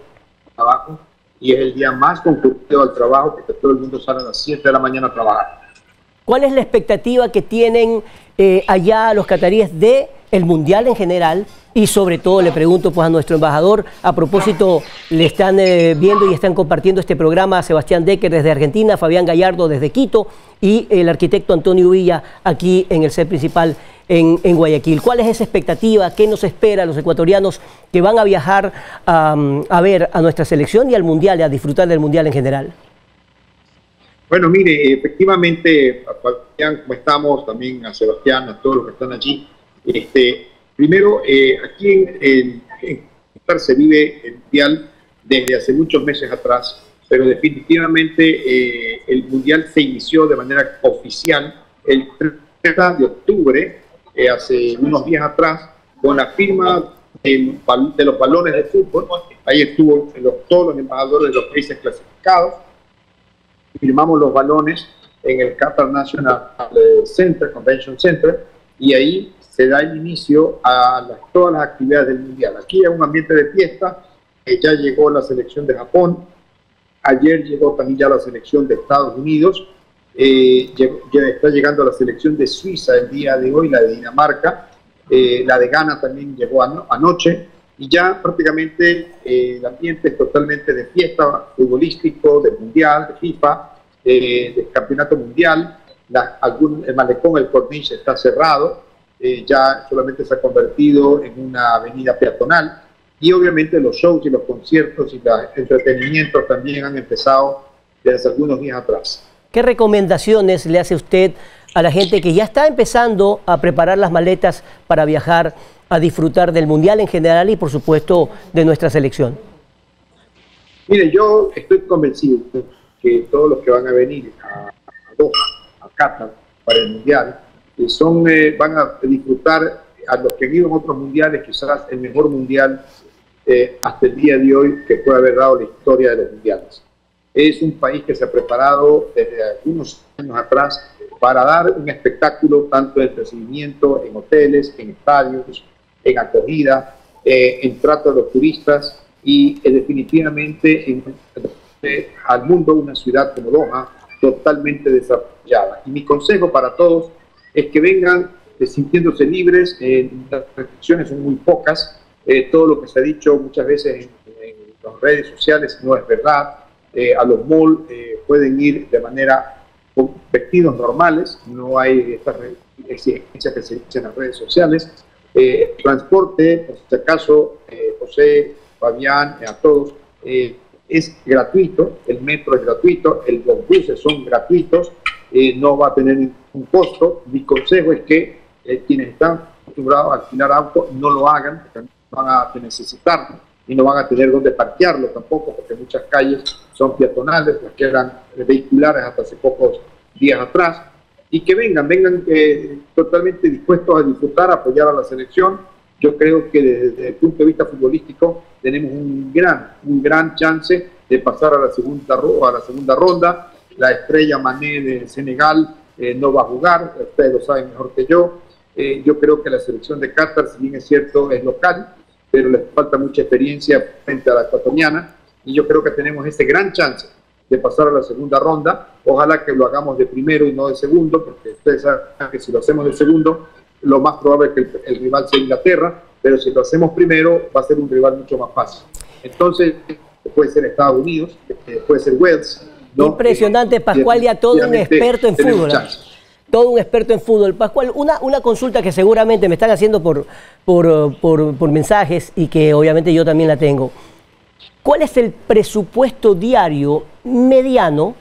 trabajo, y es el día más concurrido al trabajo porque todo el mundo sale a las 7 de la mañana a trabajar. ¿Cuál es la expectativa que tienen allá los cataríes de el Mundial en general? Y sobre todo le pregunto pues a nuestro embajador, a propósito, le están viendo y están compartiendo este programa a Sebastián Decker desde Argentina, Fabián Gallardo desde Quito y el arquitecto Antonio Villa aquí en el set principal en Guayaquil. ¿Cuál es esa expectativa? ¿Qué nos espera a los ecuatorianos que van a viajar a ver a nuestra selección y al Mundial, y a disfrutar del Mundial en general? Bueno, mire, efectivamente, a Fabián, como estamos, también a Sebastián, a todos los que están allí. Primero, aquí en Qatar se vive el Mundial desde hace muchos meses atrás, pero definitivamente el Mundial se inició de manera oficial el 30 de octubre, hace unos días atrás, con la firma de los balones de fútbol. Ahí estuvo todos los embajadores de los países clasificados. Firmamos los balones en el Qatar National Center, Convention Center, y ahí se da el inicio a todas las actividades del Mundial. Aquí hay un ambiente de fiesta. Ya llegó la selección de Japón, ayer llegó también ya la selección de Estados Unidos, ya está llegando la selección de Suiza el día de hoy, la de Dinamarca, la de Ghana también llegó anoche, y ya prácticamente el ambiente es totalmente de fiesta futbolístico, del Mundial, de FIFA, del Campeonato Mundial. El malecón, el Corniche está cerrado, ya solamente se ha convertido en una avenida peatonal, y obviamente los shows y los conciertos y los entretenimientos también han empezado desde algunos días atrás. ¿Qué recomendaciones le hace usted a la gente que ya está empezando a preparar las maletas para viajar a disfrutar del Mundial en general y por supuesto de nuestra selección? Mire, yo estoy convencido que todos los que van a venir a Doha, a Qatar, para el Mundial, van a disfrutar, a los que han ido en otros mundiales, quizás el mejor mundial hasta el día de hoy que puede haber dado la historia de los mundiales. Es un país que se ha preparado desde algunos años atrás para dar un espectáculo tanto de recibimiento en hoteles, en estadios, en acogida, en trato a los turistas, y definitivamente al mundo una ciudad como Doha totalmente desarrollada. Y mi consejo para todos es que vengan sintiéndose libres. Las restricciones son muy pocas. Todo lo que se ha dicho muchas veces en las redes sociales no es verdad. A los malls pueden ir de manera con vestidos normales, no hay estas exigencias que se dicen en las redes sociales. Transporte, por si acaso, José, Fabián, a todos, es gratuito, el metro es gratuito, los buses son gratuitos, no va a tener ningún costo. Mi consejo es que quienes están acostumbrados a alquilar auto no lo hagan, porque no van a necesitarlo y no van a tener dónde parquearlo tampoco, porque muchas calles son peatonales, las que eran vehiculares hasta hace pocos días atrás, y que vengan totalmente dispuestos a disfrutar, a apoyar a la selección. Yo creo que desde el punto de vista futbolístico tenemos un gran chance de pasar a la segunda ronda. La estrella Mané de Senegal no va a jugar, ustedes lo saben mejor que yo. Yo creo que la selección de Qatar, si bien es cierto, es local, pero les falta mucha experiencia frente a la ecuatoriana, y yo creo que tenemos ese gran chance de pasar a la segunda ronda. Ojalá que lo hagamos de primero y no de segundo, porque ustedes saben que si lo hacemos de segundo, lo más probable es que el rival sea Inglaterra, pero si lo hacemos primero, va a ser un rival mucho más fácil. Entonces, puede ser Estados Unidos, puede ser Wales, ¿no? Impresionante, Pascual, ya todo un experto en fútbol. Todo un experto en fútbol. Pascual, una consulta que seguramente me están haciendo por mensajes y que obviamente yo también la tengo. ¿Cuál es el presupuesto diario mediano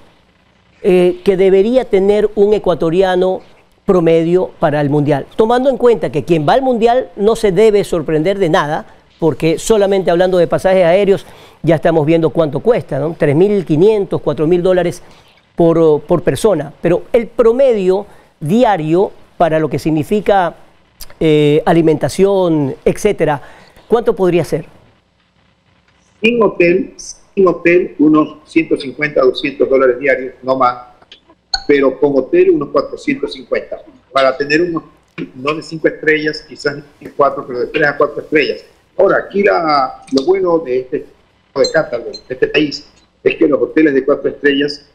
que debería tener un ecuatoriano promedio para el Mundial? Tomando en cuenta que quien va al Mundial no se debe sorprender de nada, porque solamente hablando de pasajes aéreos ya estamos viendo cuánto cuesta, ¿no? 3.500, 4.000 dólares por persona. Pero el promedio diario para lo que significa alimentación, etcétera, ¿cuánto podría ser? Sin hotel, unos 150 a 200 dólares diarios, no más, pero con hotel unos 450. Para tener unos, no de 5 estrellas, quizás de 4, pero de 3 a 4 estrellas. Ahora, aquí lo bueno de Qatar, de este país, es que los hoteles de 4 estrellas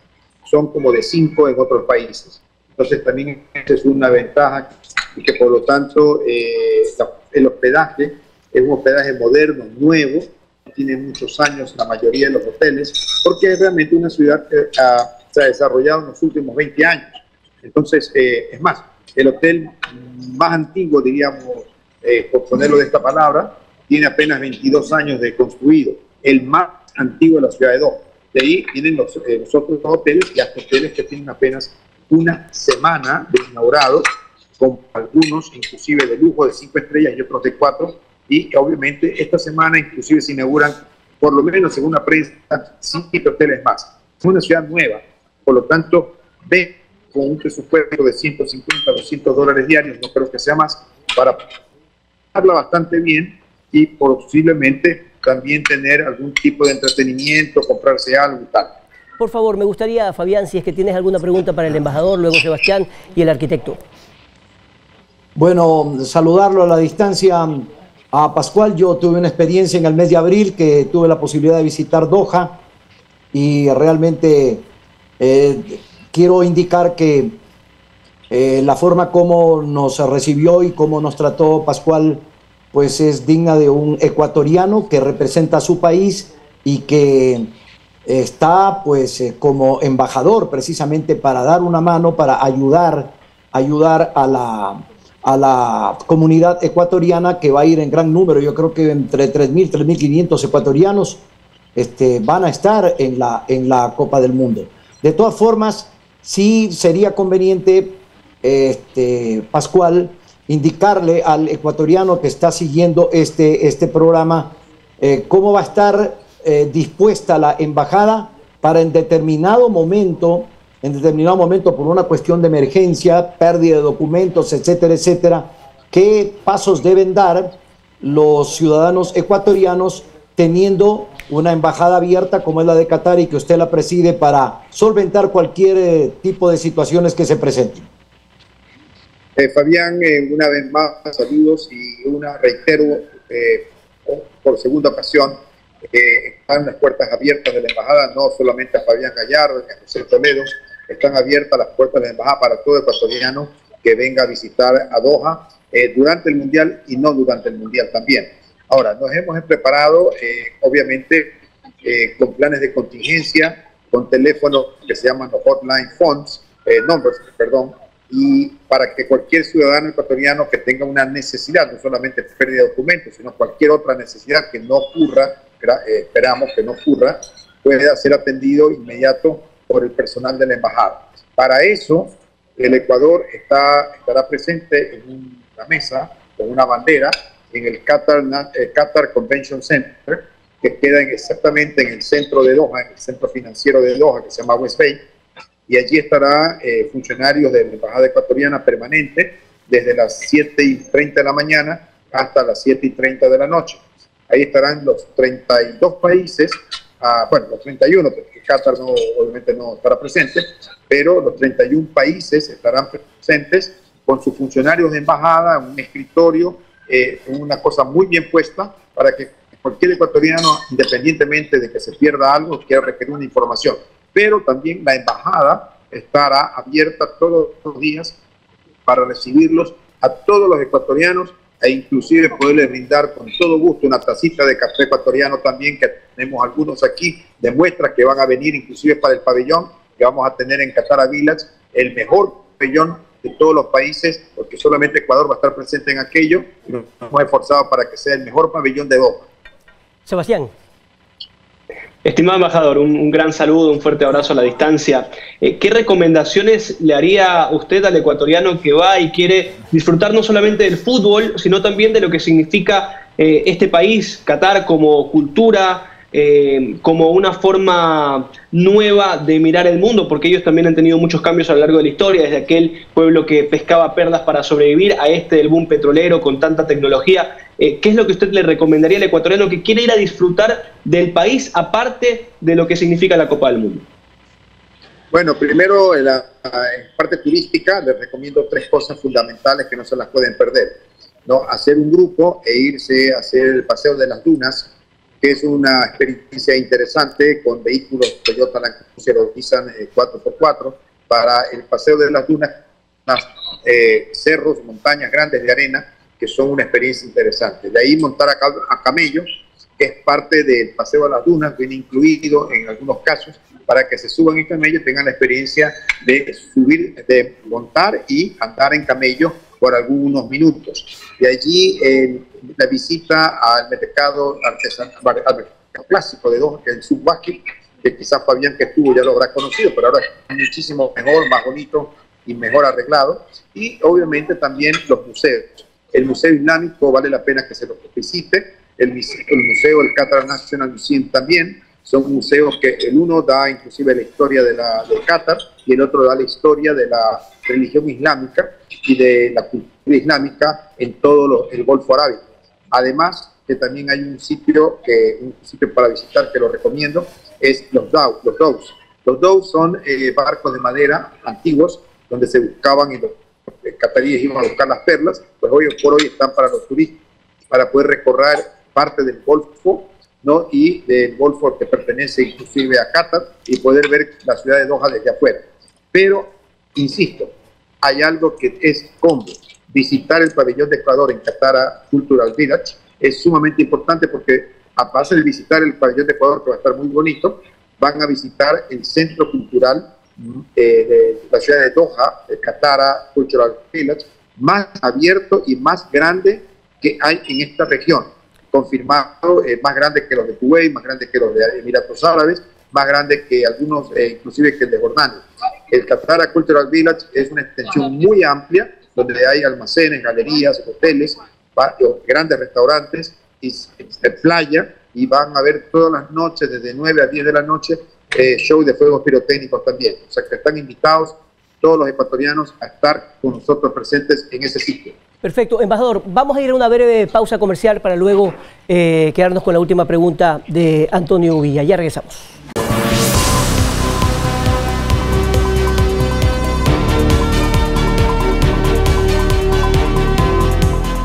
son como de 5 en otros países. Entonces también esa es una ventaja, y que por lo tanto el hospedaje es un hospedaje moderno, nuevo, tiene muchos años la mayoría de los hoteles, porque es realmente una ciudad que se ha desarrollado en los últimos 20 años. Entonces, es más, el hotel más antiguo, diríamos, por ponerlo de esta palabra, tiene apenas 22 años de construido, el más antiguo de la ciudad de Doha. De ahí vienen los otros hoteles, y hasta hoteles que tienen apenas una semana de inaugurados, con algunos inclusive de lujo de 5 estrellas y otros de 4, y obviamente esta semana inclusive se inauguran, por lo menos según la prensa, 5 hoteles más. Es una ciudad nueva, por lo tanto, ve con un presupuesto de 150 a 200 dólares diarios, no creo que sea más, para pasarla bastante bien y posiblemente también tener algún tipo de entretenimiento, comprarse algo y tal. Por favor, me gustaría, Fabián, si es que tienes alguna pregunta para el embajador, luego Sebastián y el arquitecto. Bueno, saludarlo a la distancia a Pascual. Yo tuve una experiencia en el mes de abril que tuve la posibilidad de visitar Doha, y realmente quiero indicar que la forma como nos recibió y cómo nos trató Pascual, pues es digna de un ecuatoriano que representa a su país y que está pues como embajador precisamente para dar una mano, para ayudar a la comunidad ecuatoriana, que va a ir en gran número. Yo creo que entre 3.000, 3.500 ecuatorianos van a estar en la Copa del Mundo. De todas formas, sí sería conveniente, Pascual, indicarle al ecuatoriano que está siguiendo este programa cómo va a estar dispuesta la embajada para en determinado momento, por una cuestión de emergencia, pérdida de documentos, etcétera, etcétera, qué pasos deben dar los ciudadanos ecuatorianos teniendo una embajada abierta como es la de Qatar y que usted la preside, para solventar cualquier tipo de situaciones que se presenten. Fabián, una vez más, saludos, y reitero por segunda ocasión, están las puertas abiertas de la embajada, no solamente a Fabián Gallardo, ni a José Toledo, están abiertas las puertas de la embajada para todo ecuatoriano que venga a visitar a Doha durante el Mundial y no durante el Mundial también. Ahora, nos hemos preparado, obviamente, con planes de contingencia, con teléfonos que se llaman los hotline numbers, y para que cualquier ciudadano ecuatoriano que tenga una necesidad, no solamente pérdida de documentos, sino cualquier otra necesidad que no ocurra, esperamos que no ocurra, pueda ser atendido inmediato por el personal de la embajada. Para eso, el Ecuador estará presente en una mesa con una bandera en el Qatar Convention Center, que queda exactamente en el centro de Doha, en el centro financiero de Doha, que se llama West Bay, y allí estará funcionarios de la embajada ecuatoriana permanente desde las 7:30 de la mañana hasta las 7:30 de la noche. Ahí estarán los 32 países, los 31, porque Qatar obviamente no estará presente, pero los 31 países estarán presentes con sus funcionarios de embajada, un escritorio, una cosa muy bien puesta, para que cualquier ecuatoriano, independientemente de que se pierda algo, quiera requerir una información. Pero también la embajada estará abierta todos los días para recibirlos a todos los ecuatorianos e inclusive poderles brindar con todo gusto una tacita de café ecuatoriano también, que tenemos algunos aquí, de muestras que van a venir inclusive para el pabellón que vamos a tener en Qatar Village, el mejor pabellón de todos los países, porque solamente Ecuador va a estar presente en aquello, y nos hemos esforzado para que sea el mejor pabellón de Doha. Sebastián. Estimado embajador, un gran saludo, un fuerte abrazo a la distancia. ¿Qué recomendaciones le haría usted al ecuatoriano que va y quiere disfrutar no solamente del fútbol, sino también de lo que significa este país, Qatar, como cultura, como una forma nueva de mirar el mundo? Porque ellos también han tenido muchos cambios a lo largo de la historia, desde aquel pueblo que pescaba perlas para sobrevivir a este del boom petrolero con tanta tecnología. ¿Qué es lo que usted le recomendaría al ecuatoriano que quiere ir a disfrutar del país, aparte de lo que significa la Copa del Mundo? Bueno, primero, en parte turística, les recomiendo 3 cosas fundamentales que no se las pueden perder, ¿no? Hacer un grupo e irse a hacer el paseo de las dunas, que es una experiencia interesante con vehículos Toyota Land Cruiser o Nissan 4x4 para el paseo de las dunas, cerros, montañas grandes de arena, que son una experiencia interesante. De ahí montar a camello, que es parte del paseo a las dunas, viene incluido en algunos casos, para que se suban en camello, tengan la experiencia de subir, de montar y andar en camello por algunos minutos. De allí la visita al mercado artesanal, al mercado clásico de Doha, que es el Subwaki, que quizás Fabián, que estuvo, ya lo habrá conocido, pero ahora es muchísimo mejor, más bonito y mejor arreglado. Y obviamente también los museos. El Museo Islámico vale la pena que se lo visite, el museo, el Qatar National Museum también. Son museos que el uno da inclusive la historia de Qatar y el otro da la historia de la religión islámica y de la cultura islámica en todo el Golfo Arábico. Además, que también hay un sitio para visitar que lo recomiendo, es los Dhows. Los Dhows son barcos de madera antiguos donde se buscaban y los cataríes iban a buscar las perlas, pues hoy por hoy están para los turistas, para poder recorrer parte del Golfo, ¿no? Y del Golfo que pertenece inclusive a Qatar y poder ver la ciudad de Doha desde afuera. Pero, insisto, hay algo que es combo. Visitar el pabellón de Ecuador en Qatar Cultural Village es sumamente importante porque, aparte de visitar el pabellón de Ecuador, que va a estar muy bonito, van a visitar el centro cultural de la ciudad de Doha, el Qatar Cultural Village, más abierto y más grande que hay en esta región. Confirmado, más grande que los de Kuwait, más grande que los de Emiratos Árabes, más grande que algunos, inclusive que el de Jordania. El Qatar Cultural Village es una extensión muy amplia, donde hay almacenes, galerías, hoteles, grandes restaurantes y playa, y van a ver todas las noches, desde 9 a 10 de la noche, show de fuegos pirotécnicos también. O sea que están invitados todos los ecuatorianos a estar con nosotros presentes en ese sitio. Perfecto. Embajador, vamos a ir a una breve pausa comercial para luego quedarnos con la última pregunta de Antonio Villa. Ya regresamos.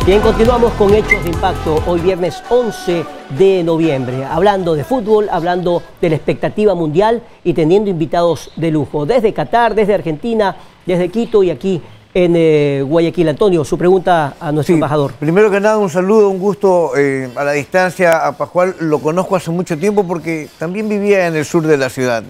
Bien, continuamos con Hechos de Impacto, hoy viernes 11 de noviembre, hablando de fútbol, hablando de la expectativa mundial y teniendo invitados de lujo, desde Qatar, desde Argentina, desde Quito y aquí en Guayaquil. Antonio, su pregunta a nuestro embajador. Primero que nada, un saludo, un gusto a la distancia. A Pascual lo conozco hace mucho tiempo porque también vivía en el sur de la ciudad.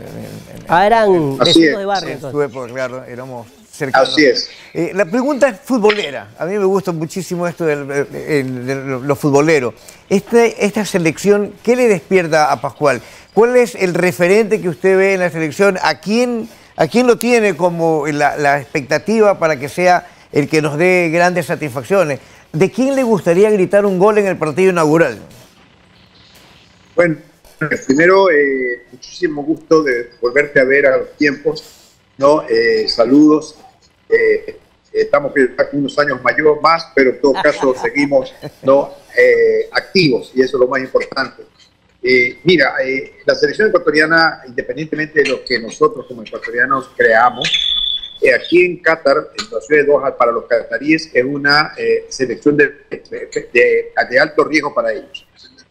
Eran vecinos de barrio. En su época, claro, éramos cercanos. Así es. La pregunta es futbolera. A mí me gusta muchísimo esto de lo futbolero. Esta selección, ¿qué le despierta a Pascual? ¿Cuál es el referente que usted ve en la selección? ¿A quién lo tiene como la expectativa para que sea el que nos dé grandes satisfacciones? ¿De quién le gustaría gritar un gol en el partido inaugural? Bueno, primero, muchísimo gusto de volverte a ver a los tiempos, ¿no? Saludos. Estamos unos años más, pero en todo caso seguimos, ¿no? Activos, y eso es lo más importante. Mira, la selección ecuatoriana, independientemente de lo que nosotros como ecuatorianos creamos, Aquí en Qatar, en la ciudad de Doha, para los cataríes es una selección de alto riesgo para ellos.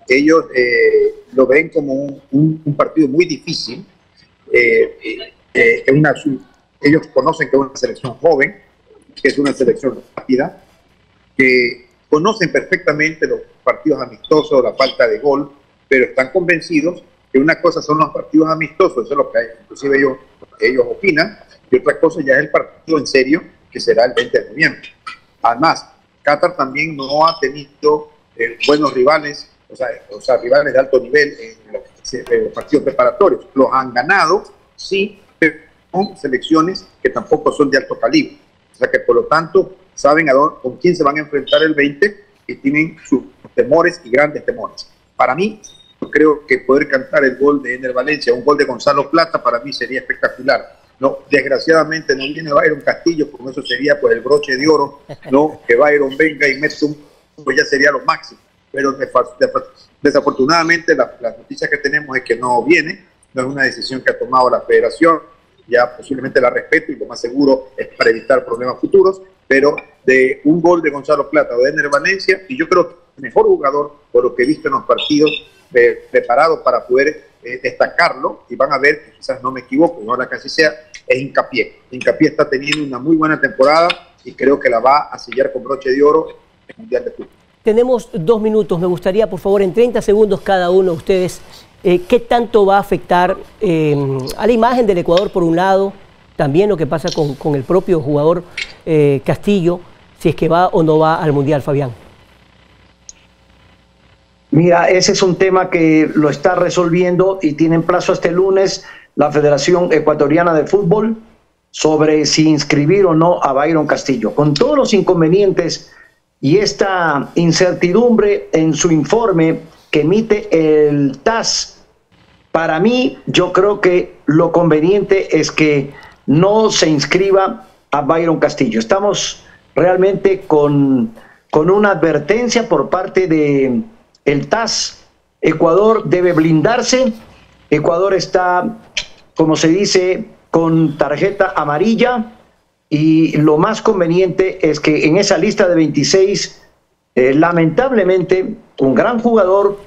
Ellos lo ven como un partido muy difícil. Ellos conocen que es una selección joven, que es una selección rápida, que conocen perfectamente los partidos amistosos, la falta de gol, pero están convencidos que una cosa son los partidos amistosos, eso es lo que inclusive ellos opinan, y otra cosa ya es el partido en serio, que será el 20 de noviembre. Además, Qatar también no ha tenido buenos rivales, o sea, rivales de alto nivel en los partidos preparatorios. Los han ganado, sí, pero son selecciones que tampoco son de alto calibre. O sea que, por lo tanto, saben con quién se van a enfrentar el 20 y tienen sus temores y grandes temores. Para mí, yo creo que poder cantar el gol de Ener Valencia, un gol de Gonzalo Plata, para mí sería espectacular. No, desgraciadamente no viene Byron Castillo, como eso sería pues el broche de oro, no, que Byron venga y mete pues ya sería lo máximo. Pero desafortunadamente la noticia que tenemos es que no viene, no es una decisión que ha tomado la federación, ya posiblemente la respeto y lo más seguro es para evitar problemas futuros, pero de un gol de Gonzalo Plata o de Ener Valencia, y yo creo que el mejor jugador, por lo que he visto en los partidos, preparado para poder destacarlo, y van a ver que quizás no me equivoco, y ahora casi sea, es Hincapié. Hincapié está teniendo una muy buena temporada y creo que la va a sellar con broche de oro en el Mundial de Fútbol. Tenemos 2 minutos, me gustaría, por favor, en 30 segundos cada uno de ustedes, ¿qué tanto va a afectar a la imagen del Ecuador por un lado, también lo que pasa con el propio jugador Castillo, si es que va o no va al Mundial, Fabián? Mira, ese es un tema que lo está resolviendo y tienen plazo hasta el lunes la Federación Ecuatoriana de Fútbol sobre si inscribir o no a Byron Castillo. Con todos los inconvenientes y esta incertidumbre en su informe que emite el TAS, para mí yo creo que lo conveniente es que no se inscriba a Byron Castillo. Estamos realmente con una advertencia por parte de el TAS. Ecuador debe blindarse. Ecuador está, como se dice, con tarjeta amarilla, y lo más conveniente es que en esa lista de 26, lamentablemente, un gran jugador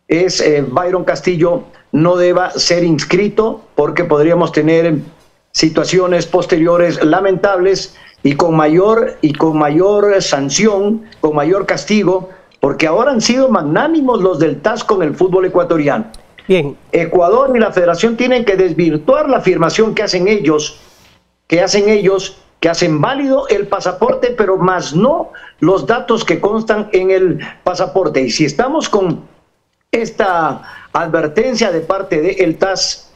es Byron Castillo, no deba ser inscrito, porque podríamos tener situaciones posteriores lamentables y con mayor sanción, con mayor castigo, porque ahora han sido magnánimos los del TAS con el fútbol ecuatoriano. Bien. Ecuador y la federación tienen que desvirtuar la afirmación que hacen ellos, que hacen válido el pasaporte, pero más no los datos que constan en el pasaporte. Y si estamos con esta advertencia de parte del TAS,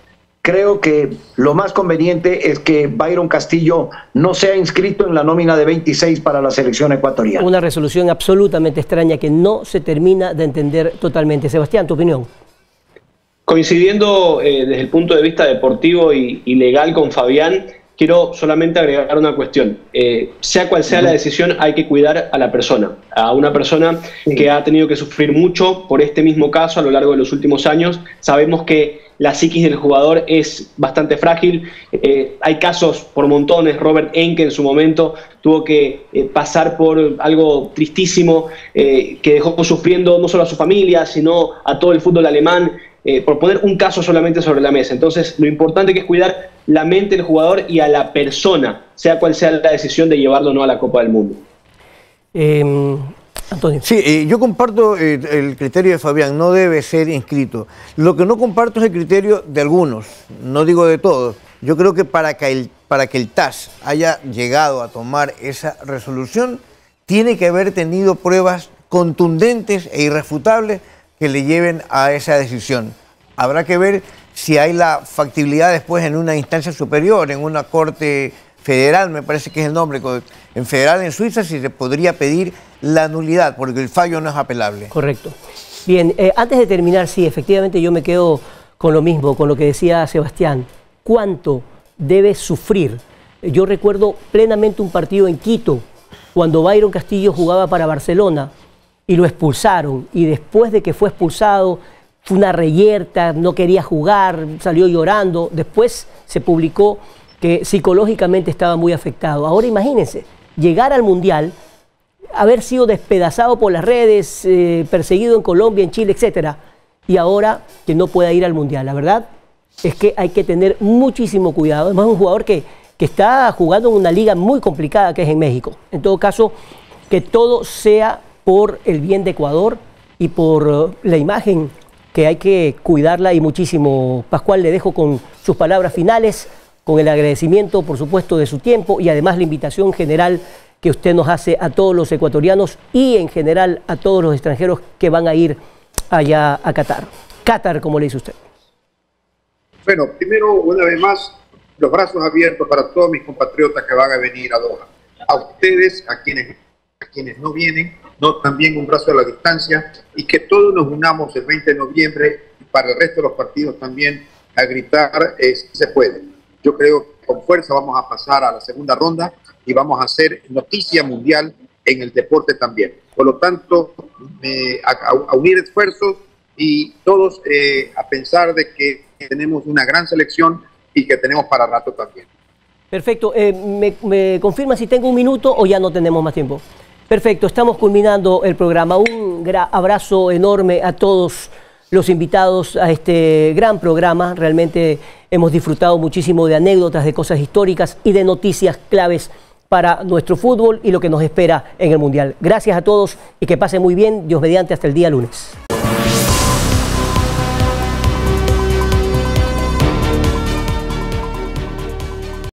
creo que lo más conveniente es que Byron Castillo no sea inscrito en la nómina de 26 para la selección ecuatoriana. Una resolución absolutamente extraña que no se termina de entender totalmente. Sebastián, tu opinión. Coincidiendo desde el punto de vista deportivo y legal con Fabián, quiero solamente agregar una cuestión. Sea cual sea la decisión, hay que cuidar a la persona, a una persona que ha tenido que sufrir mucho por este mismo caso a lo largo de los últimos años. Sabemos que la psiquis del jugador es bastante frágil. Hay casos por montones. Robert Enke en su momento tuvo que pasar por algo tristísimo que dejó sufriendo no solo a su familia, sino a todo el fútbol alemán, por poner un caso solamente sobre la mesa. Entonces, lo importante que es cuidar la mente del jugador y a la persona, sea cual sea la decisión de llevarlo o no a la Copa del Mundo. Antonio. Sí, yo comparto el criterio de Fabián, no debe ser inscrito. Lo que no comparto es el criterio de algunos, no digo de todos. Yo creo que para que el TAS haya llegado a tomar esa resolución, tiene que haber tenido pruebas contundentes e irrefutables que le lleven a esa decisión. Habrá que ver si hay la factibilidad después en una instancia superior, en una corte federal, me parece que es el nombre, en federal en Suiza, si se podría pedir la nulidad, porque el fallo no es apelable. Correcto. Bien, antes de terminar, sí, efectivamente yo me quedo con lo mismo, con lo que decía Sebastián. ¿Cuánto debe sufrir? Yo recuerdo plenamente un partido en Quito, cuando Byron Castillo jugaba para Barcelona y lo expulsaron, y después de que fue expulsado, fue una reyerta, no quería jugar, salió llorando. Después se publicó que psicológicamente estaba muy afectado. Ahora imagínense, llegar al Mundial, haber sido despedazado por las redes, perseguido en Colombia, en Chile, etcétera, y ahora que no pueda ir al Mundial. La verdad es que hay que tener muchísimo cuidado. Además, es un jugador que está jugando en una liga muy complicada que es en México. En todo caso, que todo sea por el bien de Ecuador y por la imagen, que hay que cuidarla y muchísimo. Pascual, le dejo con sus palabras finales, con el agradecimiento, por supuesto, de su tiempo y además la invitación general que usted nos hace a todos los ecuatorianos y en general a todos los extranjeros que van a ir allá a Qatar. Qatar, como le dice usted. Bueno, primero, una vez más, los brazos abiertos para todos mis compatriotas que van a venir a Doha. A ustedes, a quienes no vienen, también un brazo a la distancia, y que todos nos unamos el 20 de noviembre para el resto de los partidos también a gritar si se puede. Yo creo que con fuerza vamos a pasar a la segunda ronda y vamos a hacer noticia mundial en el deporte también. Por lo tanto, a unir esfuerzos y todos a pensar de que tenemos una gran selección y que tenemos para rato también. Perfecto. ¿Me confirma si tengo un minuto o ya no tenemos más tiempo? Perfecto, estamos culminando el programa. Un abrazo enorme a todos los invitados a este gran programa. Realmente hemos disfrutado muchísimo de anécdotas, de cosas históricas y de noticias claves para nuestro fútbol y lo que nos espera en el Mundial. Gracias a todos y que pasen muy bien. Dios mediante, hasta el día lunes.